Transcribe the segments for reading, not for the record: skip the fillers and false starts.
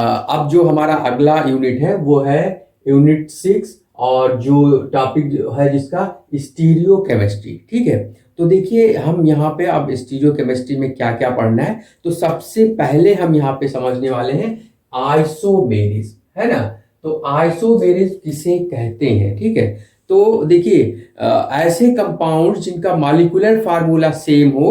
अब जो हमारा अगला यूनिट है वो है यूनिट 6 और जो टॉपिक है जिसका स्टीरियो केमिस्ट्री। ठीक है, तो देखिए हम यहाँ पे अब स्टीरियो केमिस्ट्री में क्या क्या पढ़ना है। तो सबसे पहले हम यहाँ पे समझने वाले हैं आइसोमेरिज, है ना। तो आइसोमेरिज किसे कहते हैं, ठीक है। तो देखिए ऐसे कंपाउंड जिनका मॉलिक्यूलर फार्मूला सेम हो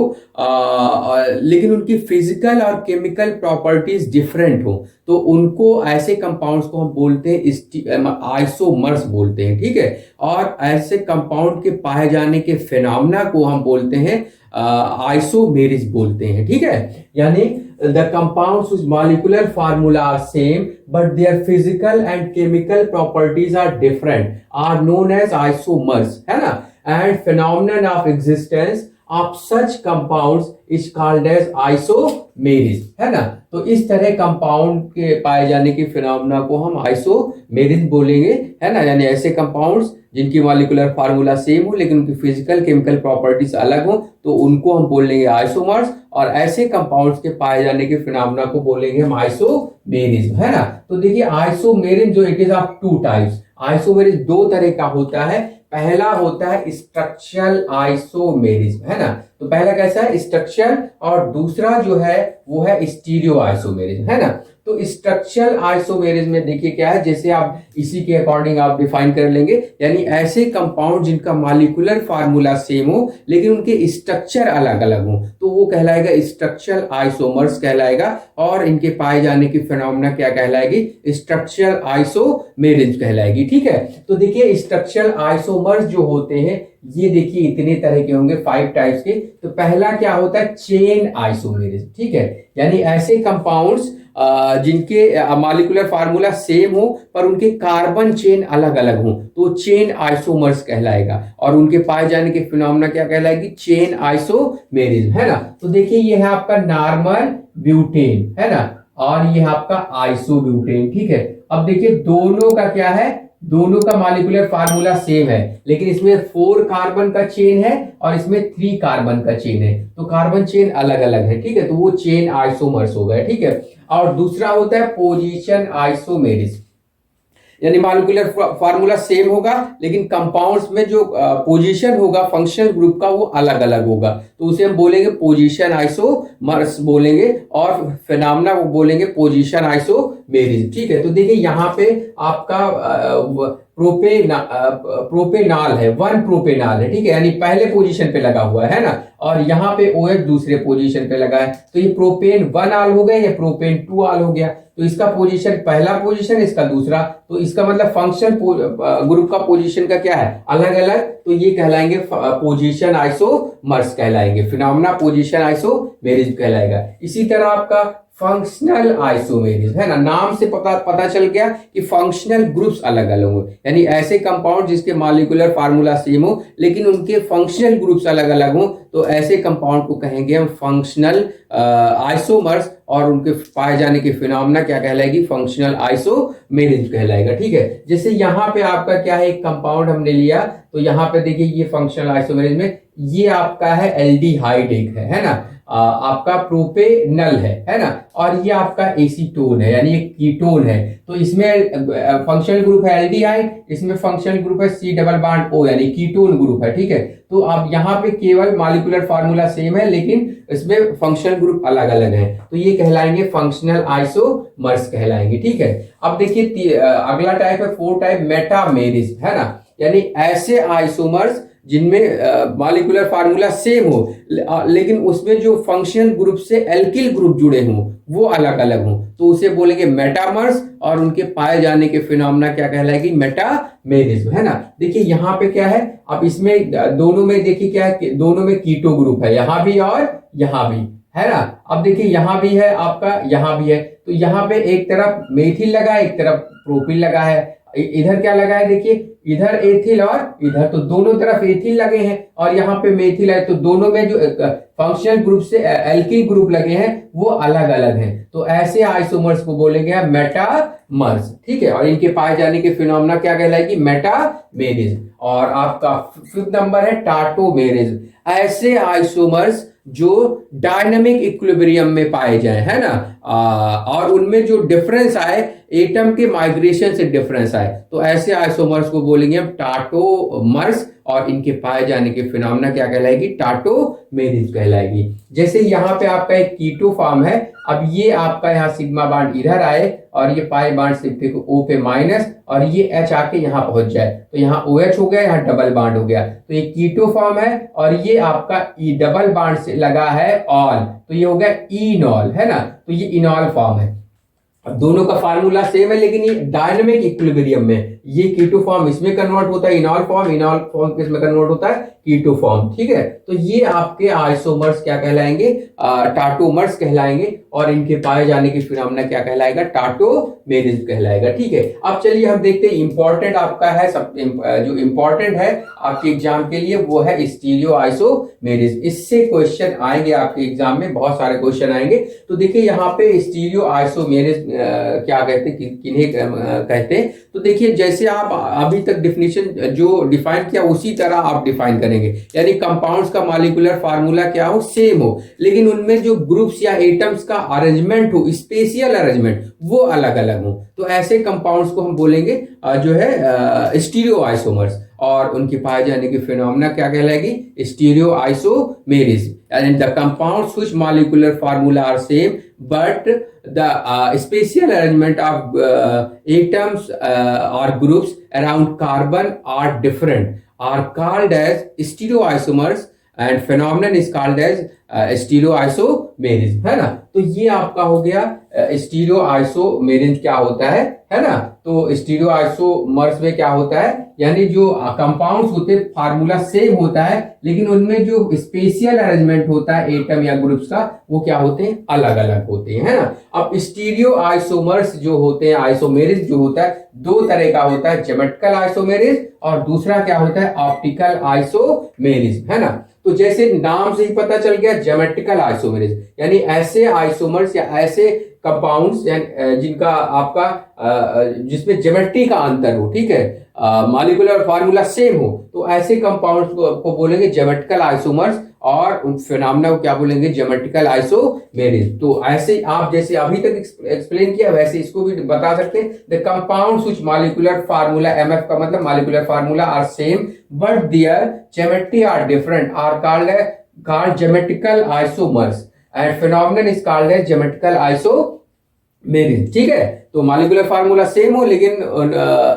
लेकिन उनकी फिजिकल और केमिकल प्रॉपर्टीज डिफरेंट हो, तो उनको ऐसे कंपाउंड्स को हम बोलते हैं आइसोमर्स बोलते हैं, ठीक है। और ऐसे कंपाउंड के पाए जाने के फिनोमेना को हम बोलते हैं आइसोमेरिज बोलते हैं, ठीक है। यानी the compounds whose molecular formula are same but their physical and chemical properties are different are known as isomers, है ना। and phenomenon of existence of such compounds is called as isomerism, है ना। तो इस तरह कंपाउंड के पाए जाने की फिनोमेना को हम आइसोमेरिज बोलेंगे, है ना। यानी ऐसे कंपाउंड्स जिनकी मॉलिक्यूलर फार्मूला सेम हो लेकिन उनकी फिजिकल केमिकल प्रॉपर्टीज अलग हो तो उनको हम बोलेंगे आइसोमर्स, और ऐसे कंपाउंड्स के पाए जाने के फिनोमेना को बोलेंगे हम आइसोमेरिज्म, है ना। तो देखिए आइसोमेरिज्म जो it is of two types. Isomerism दो तरह का होता है। पहला होता है स्ट्रक्चरल आइसोमेरिज्म, है ना। तो पहला कैसा है, स्ट्रक्चरल, और दूसरा जो है वो है स्टीरियो आइसोमेरिज्म, है ना। तो स्ट्रक्चरल आइसोमेरिज्म में देखिए क्या है, जैसे आप इसी के अकॉर्डिंग आप डिफाइन कर लेंगे, यानी ऐसे कंपाउंड जिनका मॉलिक्यूलर फार्मूला सेम हो लेकिन उनके स्ट्रक्चर अलग अलग हो तो वो कहलाएगा स्ट्रक्चरल आइसोमर्स कहलाएगा, और इनके पाए जाने की फिनोमेना क्या कहलाएगी, स्ट्रक्चरल आइसोमेरिज्म कहलाएगी, ठीक है। तो देखिए स्ट्रक्चरल आइसोमर्स जो होते हैं ये देखिए इतने तरह के होंगे, 5 टाइप्स के। तो पहला क्या होता है, चेन आइसोमेरिज्म, ठीक है। यानी ऐसे कंपाउंड्स जिनके मॉलिक्यूलर फार्मूला सेम हो पर उनके कार्बन चेन अलग अलग हो तो चेन आइसोमर्स कहलाएगा, और उनके पाए जाने के फिनोमेना क्या कहलाएगी, चेन आइसोमेरिज्म, है ना। तो देखिए ये है आपका नॉर्मल ब्यूटेन, है ना, और ये है आपका आइसोब्यूटेन, ठीक है। अब देखिए दोनों का क्या है, दोनों का मॉलिक्यूलर फार्मूला सेम है लेकिन इसमें 4 कार्बन का चेन है और इसमें 3 कार्बन का चेन है, तो कार्बन चेन अलग अलग है, ठीक है। तो वो चेन आइसोमर्स हो गए, ठीक है। और दूसरा होता है पोजीशन आइसोमेरिज्म, यानी मॉलिक्यूलर फार्मूला सेम होगा लेकिन कंपाउंड्स में जो पोजीशन होगा फंक्शनल ग्रुप का वो अलग अलग होगा, तो उसे हम बोलेंगे पोजीशन आइसोमर्स बोलेंगे, और फिनोमेना वो बोलेंगे पोजीशन आइसोमेरिज्म, ठीक है। तो देखिए यहाँ पे आपका प्रोपेनाल है, 1 प्रोपेनाल है, ठीक है, यानी पहले पोजीशन पे लगा हुआ है ना, और यहाँ पे OH दूसरे पोजीशन पे लगा है, तो ये प्रोपेन 1 आल हो गया, ये प्रोपेन 2 आल हो गया। तो इसका पोजीशन पहला पोजीशन, इसका दूसरा, तो इसका मतलब फंक्शन ग्रुप का पोजीशन का क्या है, अलग अलग, तो ये कहलाएंगे पोजीशन आइसोमर्स कहलाएंगे, फिनोमेना पोजीशन आइसोमेरिज्म कहलाएगा। इसी तरह आपका फंक्शनल आइसोमेरिज्म, है ना, नाम से पता चल गया कि फंक्शनल ग्रुप्स अलग अलग हो, यानी ऐसे कंपाउंड जिसके मॉलिक्यूलर फार्मूला सेम हो लेकिन उनके फंक्शनल ग्रुप्स अलग अलग हो तो ऐसे कंपाउंड को कहेंगे हम फंक्शनल आइसोमर्स, और उनके पाए जाने की फिनोमेना क्या कहलाएगी, फंक्शनल आइसोमेरिज्म कहलाएगा, ठीक है। जैसे यहाँ पे आपका क्या है, एक कंपाउंड हमने लिया, तो यहाँ पे देखिए ये फंक्शनल आइसोमेरिज्म में ये आपका है एल्डिहाइड एक है ना, आपका प्रोपेनल है ना, और ये आपका एसीटोन है यानी एक कीटोन है। तो इसमें फंक्शनल ग्रुप है एल्डिहाइड, इसमें फंक्शनल ग्रुप है C डबल बॉन्ड O यानी कीटोन ग्रुप है, ठीक है। तो अब यहाँ पे केवल मॉलिक्यूलर फार्मूला सेम है लेकिन इसमें फंक्शनल ग्रुप अलग अलग है, तो ये कहलाएंगे फंक्शनल आइसोमर्स कहलाएंगे, ठीक है। अब देखिए अगला टाइप है 4 टाइप मेटामेरिज्म, है ना, यानी ऐसे आइसोमर्स जिनमें मॉलिक्यूलर फार्मूला सेम हो लेकिन उसमें जो फंक्शनल ग्रुप से एल्किल ग्रुप जुड़े हों वो अलग अलग हों तो उसे बोलेंगे मेटामर्स, और उनके पाए जाने के फिनोमेना क्या कहलाएगी, मेटामेरिज्म, है ना। देखिए यहाँ पे क्या है, अब इसमें दोनों में देखिए क्या है, दोनों में कीटो ग्रुप है, यहाँ भी और यहाँ भी, है ना। अब देखिए यहाँ भी है आपका, यहाँ भी है, तो यहाँ पे एक तरफ मेथिल लगा है, एक तरफ प्रोपिल लगा है, इधर क्या लगा है, देखिए इधर एथिल और इधर, तो दोनों तरफ एथिल लगे हैं और यहाँ पे मेथिल है, तो दोनों में जो फंक्शनल ग्रुप से एल्किल ग्रुप लगे हैं वो अलग अलग हैं, तो ऐसे आइसोमर्स को बोलेंगे मेटामर्स, ठीक है। और इनके पाए जाने के फिनोमेना क्या कहलाएगी, मेटामेरिज्म। और आपका 5th नंबर है टाटोमेरिज्म, ऐसे आइसोमर्स जो डायनामिक इक्विलिब्रियम में पाए जाए, है ना, और उनमें जो डिफरेंस आए, एटम के माइग्रेशन से डिफरेंस आए, तो ऐसे आइसोमर्स को बोलेंगे हम टाटोमर्स, और इनके पाए जाने की फिनोमेना क्या कहलाएगी, टाटोमेरिज कहलाएगी। जैसे यहाँ पे आपका एक कीटो फॉर्म है, अब ये आपका यहाँ सिग्मा बांड इधर आए और ये पाई बांड सिर्फ O पे माइनस, और ये H आके यहाँ पहुंच जाए, तो यहाँ OH हो गया, यहाँ डबल बांड हो गया, तो ये कीटो फॉर्म है, और ये आपका E डबल बांड से लगा है ऑल, तो ये हो गया इनॉल, है ना, तो ये इनॉल फॉर्म है। अब दोनों का फार्मूला सेम है, लेकिन ये डायनामिक इक्विलिब्रियम में, ये कीटो फॉर्म इसमें कन्वर्ट होता है इनॉल फॉर्म किसमें कन्वर्ट होता है, कीटो फॉर्म, ठीक है। तो ये आपके आइसोमर्स क्या कहलाएंगे, टाटोमर्स कहलाएंगे, और इनके पाए जाने की फिनोमेना क्या कहलाएगा, टाटोमेरिज कहलाएगा, ठीक है। अब चलिए हम देखते हैं, इंपॉर्टेंट आपका है सब, जो इंपॉर्टेंट है आपके एग्जाम के लिए वो है स्टीरियो आइसोमेरिज। इससे क्वेश्चन आएंगे आपके एग्जाम में, बहुत सारे क्वेश्चन आएंगे। तो देखिए यहाँ पे स्टीरियो आइसोमेरिज क्या कहते हैं, किन्हें कहते हैं, तो देखिए जैसे आप अभी तक डिफिनेशन जो डिफाइन किया उसी तरह आप डिफाइन करेंगे, यानी कंपाउंड्स का मॉलिक्यूलर फार्मूला क्या हो, सेम हो, लेकिन उनमें जो ग्रुप्स या एटम्स का अरेंजमेंट हो, स्पेशियल अरेंजमेंट, वो अलग अलग हो, तो ऐसे कंपाउंड्स को हम बोलेंगे जो है स्टीरियो आइसोमर्स, और उनकी पाए जाने की फिनोमेना क्या कहलाएगी, stereo isomerism, and the compounds whose molecular formula are same but the spatial arrangement of atoms or groups around carbon are different are called as stereoisomers, and phenomenon is called as स्टीरियोआइसोमेरिज, है ना। तो ये आपका हो गया स्टीरियोआइसोमेरिज क्या होता है ना। तो स्टीरियोआइसोमर्स में क्या होता है, यानी जो कंपाउंड्स होते हैं फार्मूला सेम होता है, लेकिन उनमें जो स्पेशियल अरेंजमेंट होता है एटम या ग्रुप्स का, वो क्या होते हैं, अलग अलग होते हैं, है ना। अब स्टीरियोआइसोमर्स जो होते हैं, आइसोमेरिज जो होता है, दो तरह का होता है, ज्योमेट्रिकल आइसोमेरिज, और दूसरा क्या होता है, ऑप्टिकल आइसोमेरिज, है ना। तो जैसे नाम से ही पता चल गया, ज्योमेट्रिकल आइसोमेरिज, यानी ऐसे आइसोमर्स या ऐसे कंपाउंड्स जिनका आपका जिसमें ज्योमेट्री का अंतर हो, ठीक है, मॉलिक्यूलर फार्मूला सेम हो, तो ऐसे कंपाउंड्स को बोलेंगे ज्योमेट्रिकल आइसोमर्स, और उन फिनोमेना को क्या बोलेंगे, ज्योमेट्रिकल आइसोमेरिज। तो ऐसे आप जैसे अभी तक एक्सप्लेन किया, वैसे इसको भी बता सकते हैं, the compounds which molecular formula, MF का मतलब molecular formula, are same but their geometry are different are called geometrical isomers, and phenomenon is called as geometrical isomerism, ठीक है। तो मॉलिक्यूलर फार्मूला सेम हो, लेकिन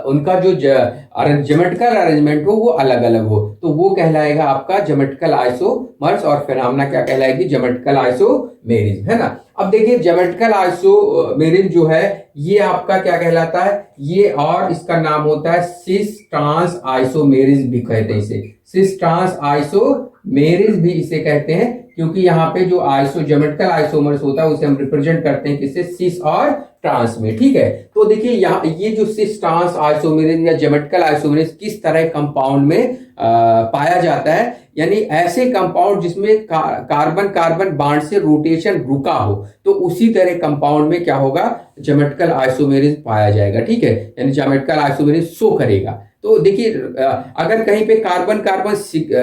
उनका जो ज्योमेट्रिकल अरेंजमेंट हो वो अलग अलग हो, तो वो कहलाएगा आपका ज्योमेट्रिकल आइसोमर्स, और फिनोमेना क्या कहलाएगी, ज्योमेट्रिकल आइसोमेरिज, है ना। अब देखिए ज्योमेट्रिकल आइसोमेरिज जो है, ये आपका क्या कहलाता है, ये, और इसका नाम होता है सिस ट्रांस आइसोमेरिज भी कहते हैं इसे, सिस ट्रांस आइसोमेरिज भी इसे कहते हैं, क्योंकि यहाँ पे जो ज्योमेट्रिकल आइसोमर्स होता है उसे हम रिप्रेजेंट करते हैं किससे, सिस और ट्रांस में, ठीक है। तो देखिए यहाँ ये जो सिस ट्रांस आइसोमेरिज या ज्योमेट्रिकल आइसोमेरिज किस तरह कंपाउंड में पाया जाता है, यानी ऐसे कंपाउंड जिसमें कार्बन कार्बन बॉन्ड से रोटेशन रुका हो, तो उसी तरह कंपाउंड में क्या होगा, ज्योमेट्रिकल आइसोमेरिज पाया जाएगा, ठीक है, यानी ज्योमेट्रिकल आइसोमेरिज शो करेगा। तो देखिए अगर कहीं पे कार्बन कार्बन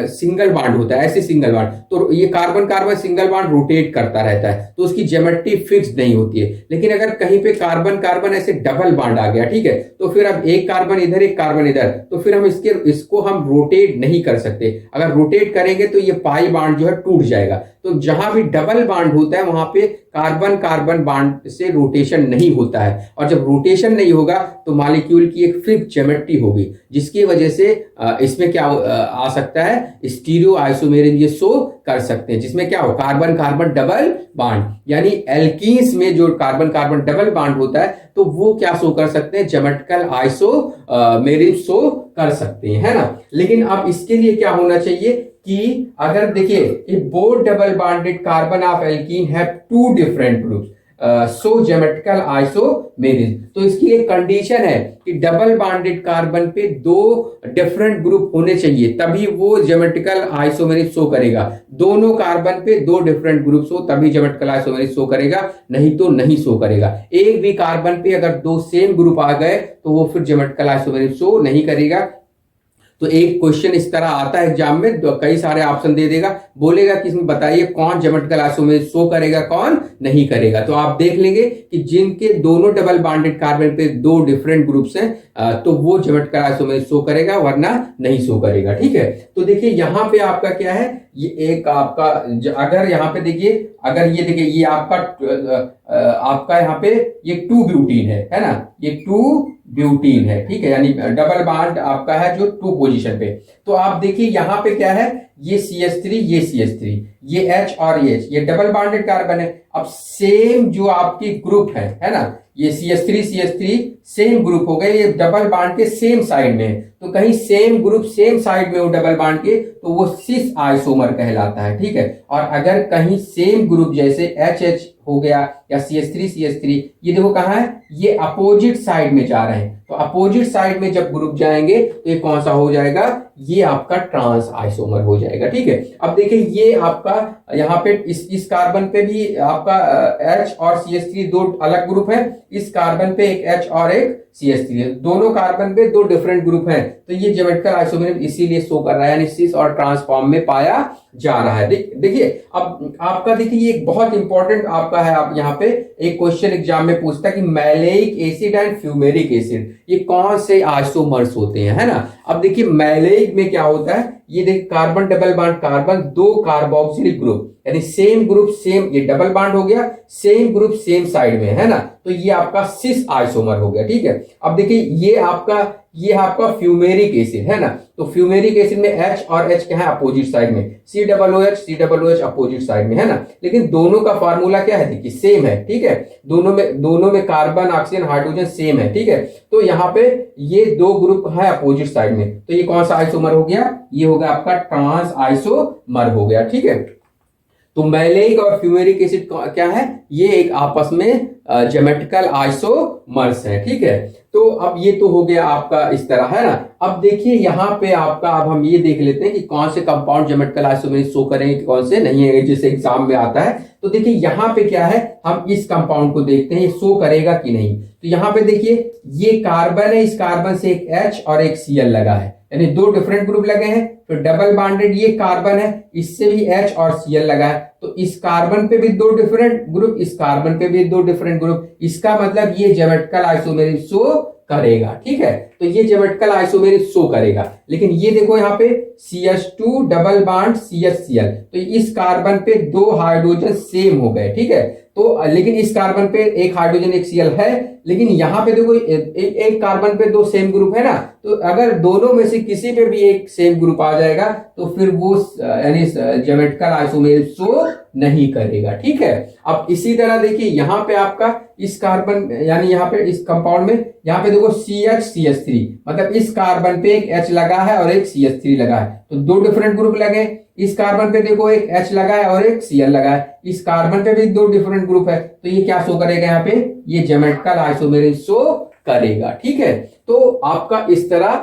सिंगल बॉन्ड होता है, ऐसे सिंगल बॉन्ड, तो ये carbon carbon single bond rotate करता रहता है, तो उसकी ज्योमेट्री फिक्स नहीं होती है। लेकिन अगर कहीं पे कार्बन कार्बन ऐसे डबल बॉन्ड आ गया, ठीक है, तो फिर अब एक कार्बन इधर एक कार्बन इधर, तो फिर हम इसको हम रोटेट नहीं कर सकते। अगर रोटेट करेंगे तो ये पाई बॉन्ड जो है टूट जाएगा। तो जहां भी डबल बॉन्ड होता है वहां पे कार्बन कार्बन बॉन्ड से रोटेशन नहीं होता है, और जब रोटेशन नहीं होगा तो मॉलिक्यूल की एक फिक्स ज्योमेट्री होगी, जिसकी वजह से इसमें क्या आ सकता है, स्टीरियो आइसोमेरिज ये शो कर सकते हैं, जिसमें क्या हो, कार्बन कार्बन डबल बॉन्ड, यानी एल्कीन्स में जो कार्बन कार्बन डबल बॉन्ड होता है, तो वो क्या शो कर सकते हैं, ज्योमेट्रिकल आइसोमेरिज शो कर सकते हैं, है ना। लेकिन अब इसके लिए क्या होना चाहिए कि अगर देखिए, if both double bonded carbon of alkene have two different groups so geometrical isomerism, तो इसकी एक कंडीशन है कि डबल बॉन्डेड कार्बन पे दो डिफरेंट ग्रुप होने चाहिए, तभी वो ज्योमेट्रिकल आइसोमेरिज शो करेगा। दोनों कार्बन पे दो डिफरेंट ग्रुप्स हो तभी ज्योमेट्रिकल आइसोमेरिज शो करेगा, नहीं तो नहीं शो करेगा। एक भी कार्बन पे अगर दो सेम ग्रुप आ गए तो वो फिर ज्योमेट्रिकल आइसोमेरिज शो नहीं करेगा। तो एक क्वेश्चन इस तरह आता है एग्जाम में, तो कई सारे ऑप्शन दे देगा, बोलेगा कि इसमें बताइए कौन ज्योमेट्रिकल आइसोमेरिज्म शो करेगा, कौन नहीं करेगा। तो आप देख लेंगे कि जिनके दोनों डबल बॉन्डेड कार्बन पे दो डिफरेंट ग्रुप्स हैं तो वो ज्योमेट्रिकल आइसोमेरिज्म शो करेगा, वरना नहीं शो करेगा। ठीक है, तो देखिए यहाँ पे आपका क्या है, ये एक आपका अगर यहाँ पे देखिए, अगर ये देखिए ये आपका यहाँ पे ये 2 ब्यूटीन है ना, ये 2 ब्यूटीन है। ठीक है, यानी डबल बॉन्ड आपका है जो 2 पोजीशन पे। तो आप देखिए यहाँ पे क्या है, ये CH3 ये CH3 ये H और ये H, ये डबल बॉन्डेड कार्बन है। अब सेम जो आपकी ग्रुप है ना, ये CH3 सेम ग्रुप हो गए, ये डबल बॉन्ड के सेम साइड में है। तो कहीं सेम ग्रुप सेम साइड में हो डबल बॉन्ड के, तो वो सिस आइसोमर कहलाता है। ठीक है, और अगर कहीं सेम ग्रुप जैसे HH हो गया या CH3 ये देखो कहाँ है, ये अपोजिट साइड में जा रहे हैं। तो अपोजिट साइड में जब ग्रुप जाएंगे तो ये कौन सा हो जाएगा, ये आपका ट्रांस आइसोमर हो जाएगा। ठीक है, अब देखिए ये आपका यहाँ पे इस कार्बन पे भी आपका H और CH3 दो अलग ग्रुप है, इस कार्बन पे एक H और एक CH3 है, दोनों कार्बन पे दो डिफरेंट ग्रुप हैं। तो ये ज्योमेट्रिकल आइसोमेरिज्म इसीलिए शो कर रहा है, यानी सिस और ट्रांस फॉर्म में पाया जा रहा है। देखिए अब आपका देखिए ये एक बहुत इंपॉर्टेंट आपका है, आप यहाँ पे एक क्वेश्चन एग्जाम में पूछता है कि maleic acid and fumaric acid ये कौन से आइसोमर्स होते हैं, है ना। अब देखिए मैलेइक में क्या होता है, ये देखिए कार्बन डबल बॉन्ड कार्बन, दो कार्बोक्सिलिक ग्रुप, यानी सेम ग्रुप सेम, ये डबल बॉन्ड हो गया, सेम ग्रुप सेम साइड में, है ना, तो ये आपका सिस आइसोमर हो गया। ठीक है, अब देखिए ये आपका फ्यूमेरिक एसिड है ना, तो फ्यूमेरिक एसिड में H और H क्या है अपोजिट साइड में, COOH अपोजिट साइड में, है ना, लेकिन दोनों का फार्मूला क्या है, देखिए सेम है। ठीक है, दोनों में कार्बन ऑक्सीजन हाइड्रोजन सेम है। ठीक है, तो यहाँ पे ये दो ग्रुप है अपोजिट साइड में, तो ये कौन सा आइसोमर हो गया, ये हो गया आपका ट्रांस आइसोमर हो गया। ठीक है, तो मैलेइक और फ्यूमेरिक एसिड क्या है, ये एक आपस में ज्योमेट्रिकल आइसोमर्स है। ठीक है, तो अब ये तो हो गया आपका इस तरह, है ना। अब देखिए यहाँ पे आपका, अब हम ये देख लेते हैं कि कौन से कंपाउंड ज्योमेट्रिकल आइसोमर्स शो करेंगे, कौन से नहीं है, जैसे एग्जाम में आता है। तो देखिए यहाँ पे क्या है, हम इस कंपाउंड को देखते हैं ये शो करेगा कि नहीं। तो यहाँ पे देखिए ये कार्बन है, इस कार्बन से एक H और एक Cl लगा है, यानी दो डिफरेंट ग्रुप लगे हैं। तो डबल बॉन्डेड ये कार्बन है, इससे भी H और Cl लगा है, तो इस कार्बन पे भी दो डिफरेंट ग्रुप, इस कार्बन पे भी दो डिफरेंट ग्रुप, इसका मतलब ये ज्योमेट्रिकल आइसोमेरिज्म शो करेगा। ठीक है, तो ये ज्योमेट्रिकल आइसोमेरिज्म शो करेगा। लेकिन ये देखो यहाँ पे CH2 डबल बॉन्ड CHCl, तो इस कार्बन पे दो हाइड्रोजन सेम हो गए। ठीक है, तो लेकिन इस कार्बन पे एक हाइड्रोजन एक Cl है, लेकिन यहाँ पे देखो एक कार्बन पे दो सेम ग्रुप है ना, तो अगर दोनों में से किसी पे भी एक सेम ग्रुप आ जाएगा तो फिर वो यानी ज्योमेट्रिकल आइसोमेरिज्म शो नहीं करेगा। ठीक है, अब इसी तरह देखिए यहाँ पे आपका इस कार्बन यानी यहाँ पे इस कंपाउंड में यहाँ पे देखो CH3, मतलब इस कार्बन पे एक H लगा है और एक CH3 लगा है, तो दो डिफरेंट ग्रुप लगे। इस कार्बन पे देखो एक H लगा है और एक Cl लगा है, इस कार्बन पे भी दो डिफरेंट ग्रुप है, तो ये क्या शो करेगा, यहाँ पे ये ज्योमेट्रिकल आइसोमेरिज्म शो करेगा। ठीक है, तो आपका इस तरह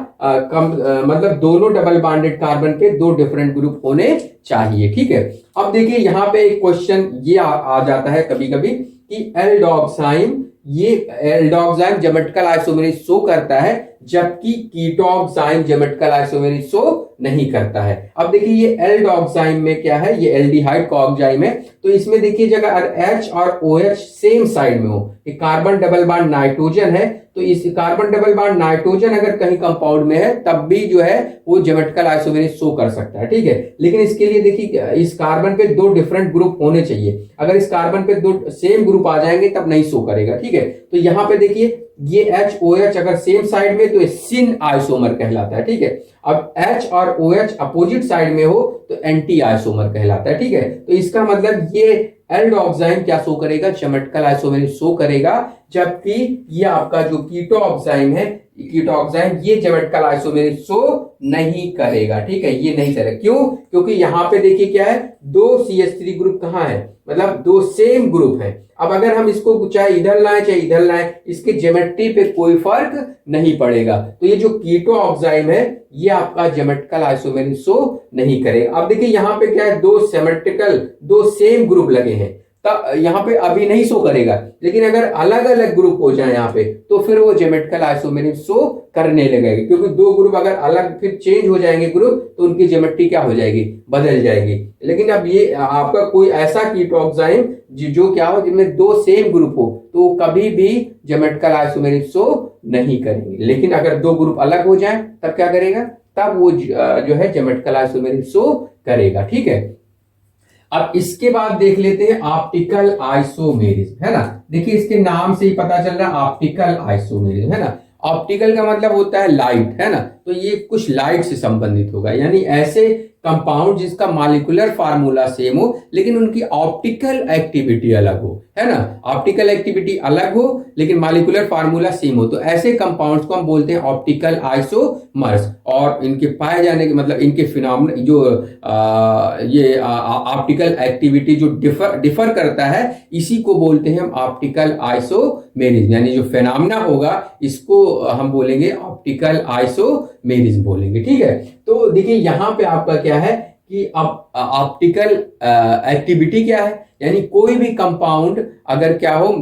मतलब दोनों डबल बॉन्डेड कार्बन पे दो डिफरेंट ग्रुप होने चाहिए। ठीक है, अब देखिए यहाँ पे एक क्वेश्चन ये आ जाता है कभी कभी कि एल्डोक्साइम, ये एल्डोक्साइम ज्योमेट्रिकल आइसोमेरिज्म शो करता है, जबकि कीटोक्साइम ज्योमेट्रिकल आइसोमेरिज्म शो नहीं करता है। अब देखिए ये एल्डोक्साइम में क्या है, ये एल्डिहाइड कोऑक्साइम है, तो इसमें देखिए जगह H और OH सेम साइड में हो, कि कार्बन डबल बॉन्ड नाइट्रोजन है, तो इस कार्बन डबल बॉन्ड नाइट्रोजन अगर कहीं कंपाउंड में है तब भी जो है वो ज्योमेट्रिकल आइसोमेरिज्म शो कर सकता है। ठीक है, लेकिन इसके लिए देखिए इस कार्बन पे दो डिफरेंट ग्रुप होने चाहिए, अगर इस कार्बन पे दो सेम ग्रुप आ जाएंगे तब नहीं शो करेगा। ठीक है, तो यहाँ पे देखिए ये HOH अगर सेम साइड में तो ये सिन आइसोमर कहलाता है। ठीक है, अब H और OH अपोजिट साइड में हो तो एंटी आइसोमर कहलाता है। ठीक है, तो इसका मतलब ये एल्डोक्साइम क्या शो करेगा, ज्योमेट्रिकल आइसोमेरिज्म शो करेगा, जबकि ये आपका जो कीटोक्साइम है, कीटोक्साइम ये ज्योमेट्रिकल आइसोमेरिज्म शो नहीं करेगा। ठीक है, ये नहीं करेगा, क्यों, क्योंकि यहाँ पे देखिए क्या है, दो CH3 ग्रुप कहाँ है, मतलब दो सेम ग्रुप है। अब अगर हम इसको चाहे इधर लाएं चाहे इधर लाएं, इसके ज्योमेट्री पे कोई फर्क नहीं पड़ेगा। तो ये जो कीटोक्साइम है ये आपका ज्योमेट्रिकल आइसोमेरिज्म शो नहीं करेगा। अब देखिए यहाँ पे क्या है, दो सेम ग्रुप लगे हैं, तब यहाँ पे अभी नहीं शो करेगा, लेकिन अगर अलग अलग ग्रुप हो जाए यहाँ पे तो फिर वो ज्योमेट्रिकल आइसोमेरिज्म शो करने लगेगी, क्योंकि दो ग्रुप अगर अलग फिर चेंज हो जाएंगे ग्रुप तो उनकी ज्योमेट्री क्या हो जाएगी, बदल जाएगी। लेकिन अब ये आपका कोई ऐसा कीटोक्साइम जो क्या हो जिनमें दो सेम ग्रुप हो तो कभी भी ज्योमेट्रिकल आइसोमेरिज्म शो नहीं करेंगे। लेकिन अगर दो ग्रुप अलग हो जाए तब क्या करेगा, तब वो जो है ज्योमेट्रिकल आइसोमेरिज्म शो करेगा। ठीक है, अब इसके बाद देख लेते हैं ऑप्टिकल आइसोमेरिज्म, है ना। देखिए इसके नाम से ही पता चल रहा है ऑप्टिकल आइसोमेरिज्म, है ना। ऑप्टिकल का मतलब होता है लाइट, है ना, तो ये कुछ लाइट से संबंधित होगा, यानी ऐसे कंपाउंड जिसका मॉलिक्यूलर फार्मूला सेम हो लेकिन उनकी ऑप्टिकल एक्टिविटी अलग हो, है ना। ऑप्टिकल एक्टिविटी अलग हो लेकिन मॉलिक्यूलर फार्मूला सेम हो, तो ऐसे कंपाउंड्स को हम बोलते हैं ऑप्टिकल आइसोमर्स। और इनके पाए जाने के मतलब इनके फिनोमेना जो ये ऑप्टिकल एक्टिविटी जो डिफर करता है, इसी को बोलते हैं हम ऑप्टिकल आइसोमेरिज्म, यानी जो फिनोमेना होगा इसको हम बोलेंगे ऑप्टिकल आइसोमेरिज्म बोलेंगे। ठीक है, तो देखिए यहां पे आपका क्या है कि अब ऑप्टिकल एक्टिविटी क्या है, यानी कोई भी कंपाउंड अगर क्या हो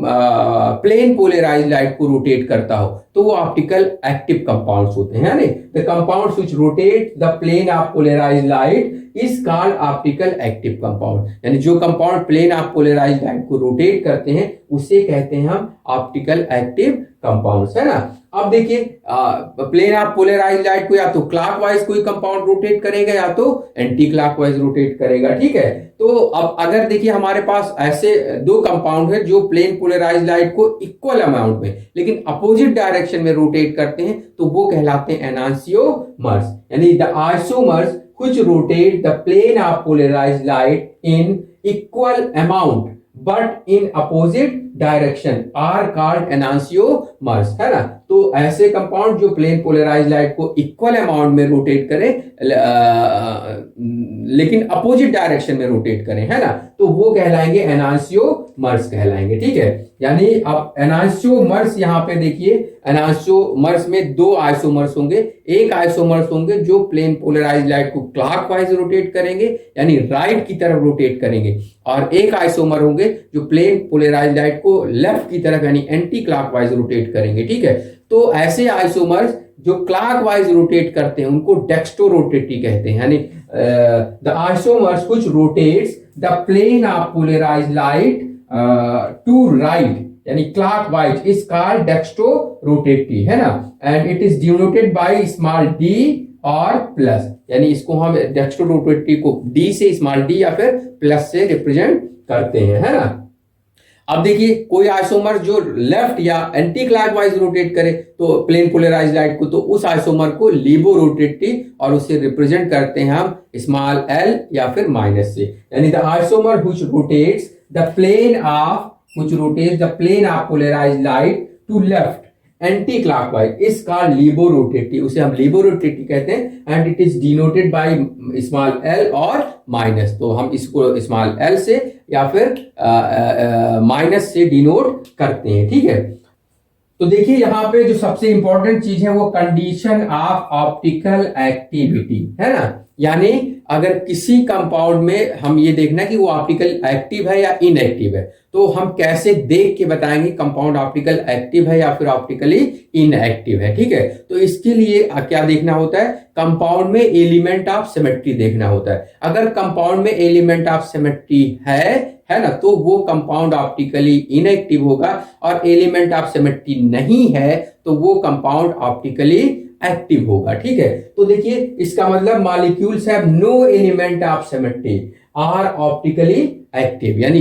प्लेन पोलराइज्ड लाइट को रोटेट करता हो तो वो ऑप्टिकल एक्टिव कंपाउंड्स होते हैं। The compounds which rotate the plane of polarised light is called optical active compound, यानी जो compound plane of polarised light को रोटेट करते हैं उसे कहते हैं हम ऑप्टिकल एक्टिव कंपाउंड्स, है ना। अब देखिए प्लेन ऑफ पोलराइज्ड लाइट को या तो क्लॉकवाइज कोई कंपाउंड रोटेट करेगा या तो एंटी क्लॉकवाइज रोटेट करेगा। ठीक है, तो अब अगर देखिए हमारे पास ऐसे दो कंपाउंड है जो प्लेन पोलराइज्ड लाइट को इक्वल अमाउंट में लेकिन अपोजिट डायरेक्शन में रोटेट करते हैं तो वो कहलाते हैं एनांसियोमर्स, यानी the isomers which rotate the plane of polarized light in equal amount but in opposite direction are called enantiomers, है ना। तो ऐसे कंपाउंड जो प्लेन पोलराइज्ड लाइट को इक्वल अमाउंट में रोटेट करें लेकिन अपोजिट डायरेक्शन में रोटेट करें, है ना, तो वो कहलाएंगे एनांसियोमर्स कहलाएंगे। ठीक है, यानी अब एनांसियोमर्स यहां पे देखिए एनांसियोमर्स में दो आइसोमर्स होंगे, एक आइसोमर्स होंगे जो प्लेन पोलराइज्ड लाइट को क्लॉकवाइज रोटेट करेंगे यानी राइट की तरफ रोटेट करेंगे, और एक आइसोमर होंगे जो प्लेन पोलराइज्ड लाइट को लेफ्ट की तरफ यानी एंटी क्लॉकवाइज रोटेट करेंगे। ठीक है, तो ऐसे आइसोमर्स जो क्लॉकवाइज रोटेट करते हैं उनको डेक्स्ट्रोरोटेटी कहते हैं, यानी the isomers which rotates the plane of polarised light to right यानी क्लॉकवाइज इज कॉल्ड डेक्स्ट्रोरोटेटी, है ना, and it is denoted by small d और प्लस, यानी इसको हम डेक्स्ट्रोरोटेटी को डी से स्मॉल डी या फिर प्लस से रिप्रेजेंट करते हैं, है ना। अब देखिए कोई आइसोमर जो लेफ्ट या एंटी क्लॉकवाइज रोटेट करे तो प्लेन पोलराइज्ड लाइट को, तो उस आइसोमर को लिबोरोटेटी और उसे रिप्रेजेंट करते हैं हम स्मॉल एल या फिर माइनस से, यानी the isomer which rotates the plane of polarised light to left anticlockwise is called laevorotatory, उसे हम लिबोरोटेटी कहते हैं, and it is denoted by small L और माइनस, तो हम इसको स्मॉल एल से या फिर माइनस से डिनोट करते हैं। ठीक है, तो देखिए यहां पे जो सबसे इंपॉर्टेंट चीज है वो कंडीशन ऑफ ऑप्टिकल एक्टिविटी, है ना, यानी अगर किसी कंपाउंड में हम ये देखना कि वो ऑप्टिकल एक्टिव है या इनएक्टिव है, तो हम कैसे देख के बताएंगे कंपाउंड ऑप्टिकल एक्टिव है या फिर ऑप्टिकली इनएक्टिव है। ठीक है, तो इसके लिए क्या देखना होता है, कंपाउंड में एलिमेंट ऑफ सिमेट्री देखना होता है। अगर कंपाउंड में एलिमेंट ऑफ सिमेट्री है ना, तो वो कंपाउंड ऑप्टिकली इनएक्टिव होगा, और एलिमेंट ऑफ सिमेट्री नहीं है तो वो कंपाउंड ऑप्टिकली एक्टिव होगा। ठीक है, तो देखिए इसका मतलब molecules have no element of symmetry are optically active, यानी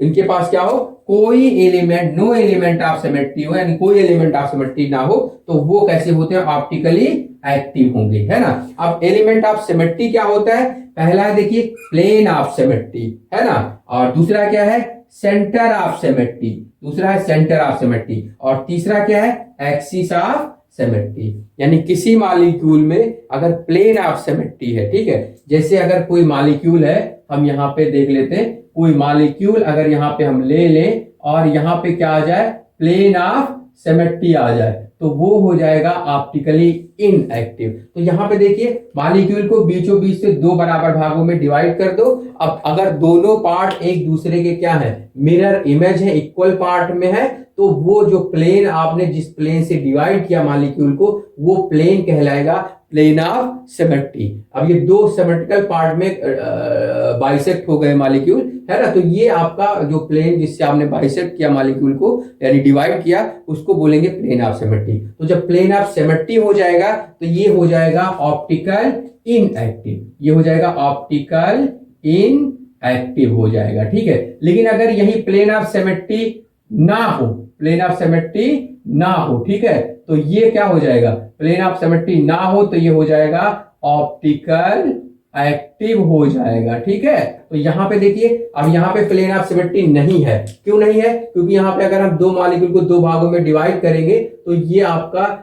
इनके पास क्या हो, कोई element no element of symmetry हो, यानी कोई एलिमेंट ऑफ सिमेट्री ना हो, तो वो कैसे होते हैं, ऑप्टिकली एक्टिव होंगे, है ना। अब एलिमेंट ऑफ सिमेट्री क्या होता है, पहला है देखिए प्लेन ऑफ सिमेट्री, है ना, और दूसरा क्या है सेंटर ऑफ सिमेट्री, दूसरा है सेंटर ऑफ सिमेट्री, और तीसरा क्या है एक्सिस ऑफ सिमेट्री, यानी किसी मॉलिक्यूल में अगर प्लेन ऑफ सिमेट्री है, ठीक है, जैसे अगर कोई मॉलिक्यूल है, हम यहाँ पे देख लेते हैं, कोई मॉलिक्यूल अगर यहाँ पे हम ले लें और यहाँ पे क्या आ जाए, प्लेन ऑफ सिमेट्री आ जाए, तो वो हो जाएगा ऑप्टिकली इनएक्टिव। तो यहाँ पे देखिए मॉलिक्यूल को बीचों बीच से दो बराबर भागों में डिवाइड कर दो। अब अगर दोनों पार्ट एक दूसरे के क्या है, मिरर इमेज है, इक्वल पार्ट में है, तो वो जो प्लेन आपने जिस प्लेन से डिवाइड किया मॉलिक्यूल को, वो प्लेन कहलाएगा प्लेन ऑफ सिमेट्री। अब ये दो सिमेट्रिकल पार्ट में बाइसेक्ट हो गए मॉलिक्यूल, है ना। तो ये आपका जो प्लेन जिससे आपने बाइसेक्ट किया मॉलिक्यूल को, यानी डिवाइड किया, उसको बोलेंगे प्लेन ऑफ सिमेट्री। तो जब प्लेन ऑफ सिमेट्री हो जाएगा तो ये हो जाएगा ऑप्टिकल इनएक्टिव, ये हो जाएगा ऑप्टिकल इनएक्टिव हो जाएगा, ठीक है। लेकिन अगर यही प्लेन ऑफ सिमेट्री ना हो, प्लेन ऑफ सिमेट्री ना हो, ठीक है, तो ये क्या हो जाएगा, प्लेन ऑफ सिमेट्री ना हो तो ये हो जाएगा ऑप्टिकल एक्टिव हो जाएगा, ठीक है। तो यहां पे देखिए, अब यहां पे प्लेन ऑफ सिमेट्री नहीं है। क्यों नहीं है? क्योंकि यहां पे अगर हम दो मॉलिक्यूल को दो भागों में डिवाइड करेंगे तो ये आपका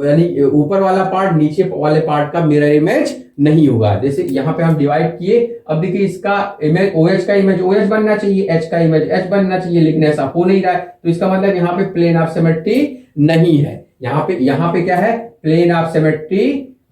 यानी ऊपर वाला पार्ट नीचे वाले पार्ट का मिरर इमेज नहीं होगा। जैसे यहां पे हम डिवाइड किए, अब देखिए इसका इमेज OH का इमेज OH बनना चाहिए, H का इमेज H बनना चाहिए, लेकिन ऐसा हो नहीं रहा है। तो इसका मतलब यहाँ पे प्लेन ऑफ सिमेट्री नहीं है। यहाँ पे क्या है, प्लेन ऑफ सिमेट्री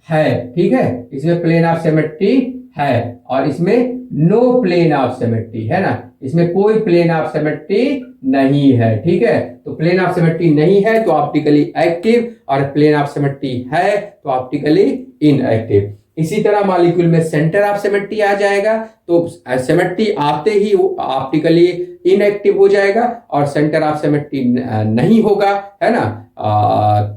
है, ठीक है। इसमें प्लेन ऑफ सिमेट्री है और इसमें नो प्लेन ऑफ सिमेट्री, है ना, इसमें कोई प्लेन ऑफ सिमेट्री नहीं है, ठीक है। तो प्लेन ऑफ सिमेट्री नहीं है तो ऑप्टिकली एक्टिव, और प्लेन ऑफ सिमेट्री है तो ऑप्टिकली इनएक्टिव। इसी तरह मॉलिक्यूल में सेंटर ऑफ सिमेट्री आ जाएगा तो सिमेट्री आते ही वो ऑप्टिकली इनएक्टिव हो जाएगा, और सेंटर ऑफ सिमेट्री नहीं होगा, है ना,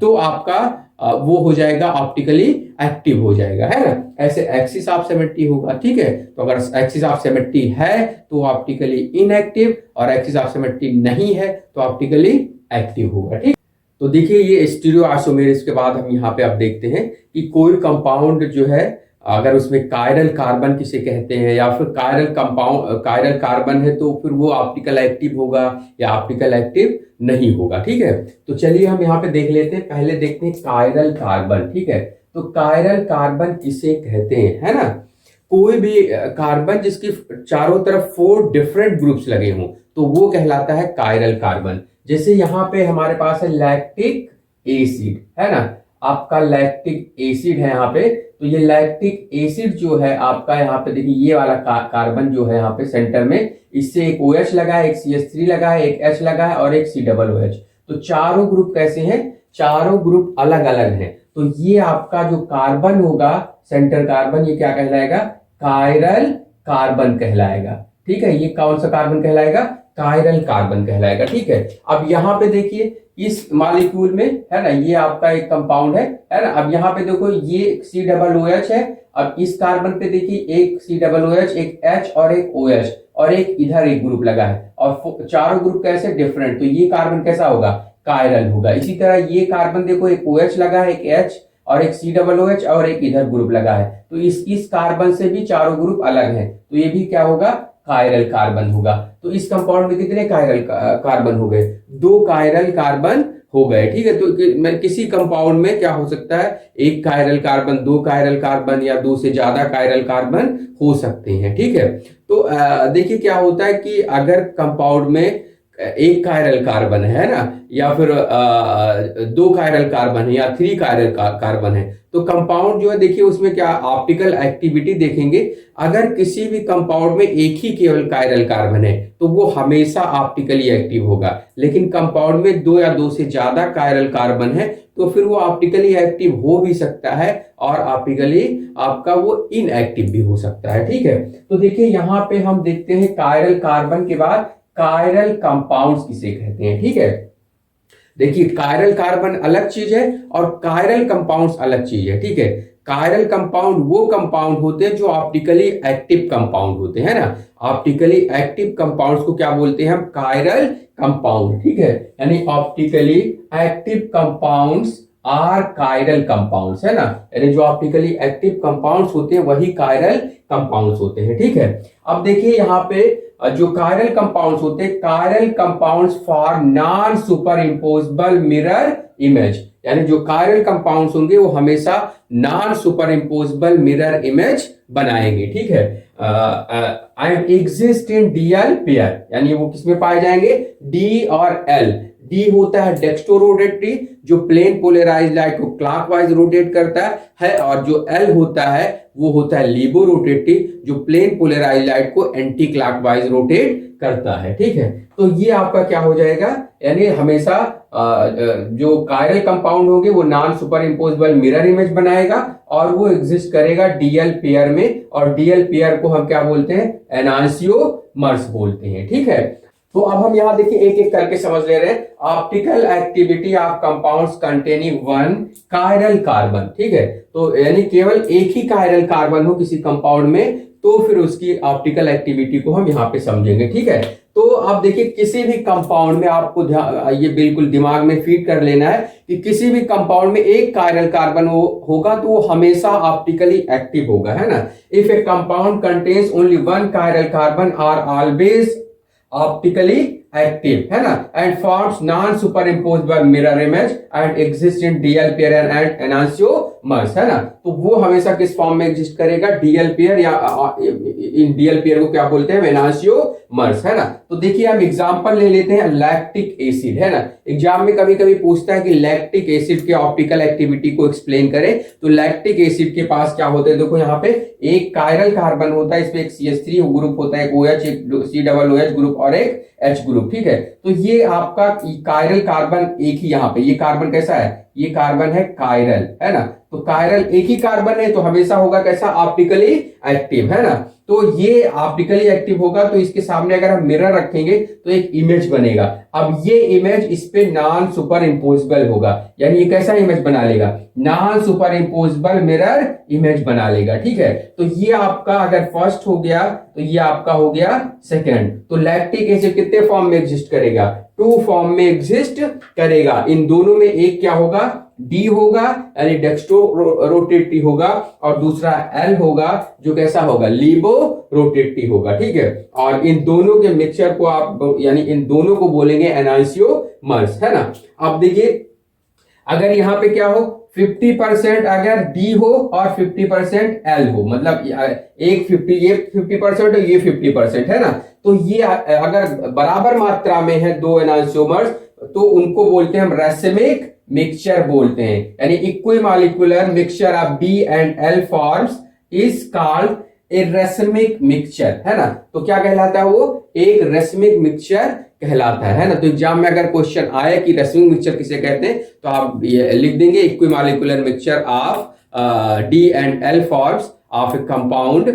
तो आपका वो हो जाएगा ऑप्टिकली एक्टिव हो जाएगा, है ना। ऐसे एक्सिस ऑफ सिमेट्री होगा, ठीक है। तो अगर एक्सिस ऑफ सिमेट्री है तो ऑप्टिकली इनएक्टिव, और एक्सिस ऑफ सिमेट्री नहीं है तो ऑप्टिकली एक्टिव होगा, ठीक। तो देखिए ये स्टीरियो आइसोमेरिस के बाद हम यहाँ पे अब देखते हैं कि कोई कंपाउंड जो है, अगर उसमें कायरल कार्बन किसे कहते हैं या फिर कायरल कार्बन है, तो फिर वो ऑप्टिकल एक्टिव होगा या ऑप्टिकल एक्टिव नहीं होगा, ठीक है। तो चलिए हम यहाँ पे देख लेते हैं। पहले देखते हैं कायरल कार्बन, ठीक है। तो कायरल कार्बन किसे कहते हैं, है ना। कोई भी कार्बन जिसकी चारों तरफ 4 डिफरेंट ग्रुप्स लगे हों तो वो कहलाता है कायरल कार्बन। जैसे यहाँ पे हमारे पास है लैक्टिक एसिड, है ना, आपका लैक्टिक एसिड है यहाँ पे। तो ये लैक्टिक एसिड जो है आपका, यहाँ पे देखिए ये वाला कार्बन जो है यहाँ पे सेंटर में, इससे एक OH लगा है, एक CH3 लगा है, एक H लगा है और एक COOH। तो चारों ग्रुप कैसे हैं, चारों ग्रुप अलग अलग हैं। तो ये आपका जो कार्बन होगा, सेंटर कार्बन, ये क्या कहलाएगा, कायरल कार्बन कहलाएगा, ठीक है। ये कौन सा कार्बन कहलाएगा, कायरल कार्बन कहलाएगा, ठीक है। अब यहाँ पे देखिए इस मॉलिक्यूल में, है ना, ये आपका एक कंपाउंड है ना। अब यहाँ पे देखो ये COOH है। अब इस कार्बन पे देखिए एक COOH, एक H और एक OH, और एक इधर एक ग्रुप लगा है, और चारों ग्रुप कैसे डिफरेंट। तो ये कार्बन कैसा होगा, कायरल होगा। इसी तरह ये कार्बन देखो एक OH लगा है, एक H और एक COOH और एक इधर ग्रुप लगा है। तो इस कार्बन से भी चारों ग्रुप अलग हैं, तो ये भी क्या होगा, कायरल कार्बन होगा। तो इस कंपाउंड में कितने कायरल कार्बन हो गए, 2 कायरल कार्बन हो गए, ठीक है। तो किसी कंपाउंड में क्या हो सकता है, एक कायरल कार्बन, 2 कायरल कार्बन या 2 से ज्यादा कायरल कार्बन हो सकते हैं, ठीक है। तो देखिए क्या होता है कि अगर कंपाउंड में एक कायरल कार्बन है ना, या फिर 2 कायरल कार्बन है या 3 कायरल कार्बन है, तो कंपाउंड जो है देखिए उसमें क्या ऑप्टिकल एक्टिविटी देखेंगे। अगर किसी भी कंपाउंड में एक ही केवल कायरल कार्बन है तो वो हमेशा ऑप्टिकली एक्टिव होगा, लेकिन कंपाउंड में 2 या 2 से ज्यादा कायरल कार्बन है तो फिर वो ऑप्टिकली एक्टिव हो भी सकता है और ऑप्टिकली आपका वो इनएक्टिव भी हो सकता है, ठीक है। तो देखिए यहाँ पे हम देखते हैं कायरल कार्बन के बाद कायरल कंपाउंड्स किसे कहते हैं, ठीक है। देखिए कायरल कार्बन अलग चीज है और कायरल कंपाउंड्स अलग चीज है, ठीक है। कायरल कंपाउंड वो कंपाउंड होते हैं जो ऑप्टिकली एक्टिव कंपाउंड होते हैं ना। ऑप्टिकली एक्टिव कंपाउंड्स को क्या बोलते हैं हम, कायरल कंपाउंड, ठीक है। यानी optically active compounds are chiral compounds, है ना। यानी जो ऑप्टिकली एक्टिव कंपाउंड्स होते हैं वही कायरल कंपाउंड्स होते हैं, ठीक है। अब देखिए यहाँ पे जो कायरल कंपाउंड्स होते हैं, chiral compounds for non superimposable mirror image, यानी जो कायरल कंपाउंड्स होंगे वो हमेशा non superimposable mirror image बनाएंगे, ठीक है। And exist in DL pair, यानी वो किसमें पाए जाएंगे, D और L, डी होता है डेक्स्ट्रोरोटेटरी, जो प्लेन पोलराइज लाइट को क्लॉकवाइज रोटेट करता है, और जो एल होता है वो होता है लिबोरोटेटरी, जो प्लेन पोलराइज लाइट को एंटी क्लॉकवाइज रोटेट करता है। ठीक है, तो ये आपका क्या हो जाएगा, यानी हमेशा जो कायरल कंपाउंड होंगे वो non superimposable mirror image बनाएगा और वो एग्जिस्ट करेगा डीएल पेयर में, और डीएल पेयर को हम क्या बोलते हैं, एनांसियोमर्स बोलते हैं। ठीक है, तो अब हम यहां देखिए एक एक करके समझ ले रहे हैं। Optical activity of compounds containing one chiral carbon. ठीक है, तो यानी केवल एक ही कायरल कार्बन हो किसी कंपाउंड में, तो फिर उसकी ऑप्टिकल एक्टिविटी को हम यहाँ पे समझेंगे। ठीक है, तो अब देखिए किसी भी कंपाउंड में आपको ये बिल्कुल दिमाग में फीड कर लेना है कि किसी भी कंपाउंड में एक कायरल कार्बन होगा तो वो हमेशा ऑप्टिकली एक्टिव होगा, है ना। If a compound contains only one chiral carbon are always optically active, है ना, and forms non superimposable mirror image and exist in DL pair and enantiomers, है ना। तो वो हमेशा किस फॉर्म में एग्जिस्ट करेगा, डीएल पेयर, या इन डीएल पेयर को क्या बोलते हैं, एनांसियोमर्स, है ना। तो देखिए हम एग्जांपल ले लेते हैं लैक्टिक एसिड, है ना। एग्जाम में कभी कभी पूछता है कि लैक्टिक एसिड के ऑप्टिकल एक्टिविटी को एक्सप्लेन करें, तो लैक्टिक एसिड के पास क्या होता है, देखो यहाँ पे एक कायरल कार्बन होता है, इसमें एक CH3 ग्रुप होता है, एक OH, एक COOH ग्रुप और एक H ग्रुप। ठीक है, तो ये आपका कायरल कार्बन एक ही, यहाँ पे ये कार्बन कैसा है, ये कार्बन है कायरल, है ना। तो कायरल एक ही कार्बन है तो हमेशा होगा कैसा, ऑप्टिकली एक्टिव, है ना। तो ये ऑप्टिकली एक्टिव होगा, तो इसके सामने अगर हम मिरर रखेंगे तो एक इमेज बनेगा। अब ये इमेज इस पे नॉन सुपर इम्पोजेबल होगा, यानी ये कैसा इमेज बना लेगा, non superimposable mirror image बना लेगा। ठीक है, तो ये आपका अगर फर्स्ट हो गया तो ये आपका हो गया सेकंड। तो लैक्टिक एसिड कितने फॉर्म में एग्जिस्ट करेगा, 2 फॉर्म में एग्जिस्ट करेगा। इन दोनों में एक क्या होगा, डी होगा यानी डेक्स्ट्रोरोटेटरी होगा, और दूसरा एल होगा जो कैसा होगा, लिबोरोटेटरी होगा। ठीक है, और इन दोनों के मिक्सचर को आप यानी इन दोनों को बोलेंगे एनांसियोमर्स, है ना। अब देखिए अगर यहाँ पे क्या हो, 50% अगर डी हो और 50% एल हो, मतलब एक 50 ये 50% और ये 50%, है ना। तो ये अगर बराबर मात्रा में है दो एनांसियोमर्स तो उनको बोलते हैं हम रैसिमिक मिक्सचर बोलते हैं, यानी equimolecular mixture of D and L forms is called a racemic mixture, है ना। तो क्या कहलाता है वो, एक रैसिमिक मिक्सचर कहलाता है ना। तो एग्जाम में अगर क्वेश्चन आए कि रैसिमिक मिक्सचर किसे कहते हैं तो आप ये लिख देंगे equimolecular mixture of D and L forms of a compound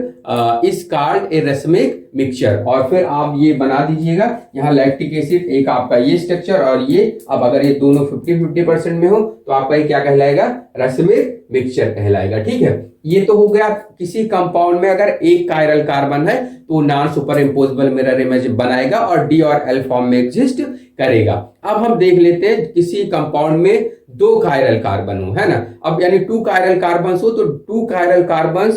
is called a racemic mixture. और फिर आप ये बना दीजिएगा, यहाँ लैक्टिक एसिड एक आपका ये स्ट्रक्चर और ये, अब अगर ये दोनों 50-50% में हो तो आपका ये क्या कहलाएगा, रैसिमिक मिक्सचर कहलाएगा। ठीक है, ये तो हो गया किसी कंपाउंड में अगर एक कायरल कार्बन है तो non superimposable mirror image बनाएगा और डी और एल फॉर्म में एग्जिस्ट करेगा। अब हम देख लेते हैं किसी कंपाउंड में 2 कायरल कार्बन हो, है ना। अब यानी 2 कायरल कार्बन हो तो 2 कायरल कार्बन,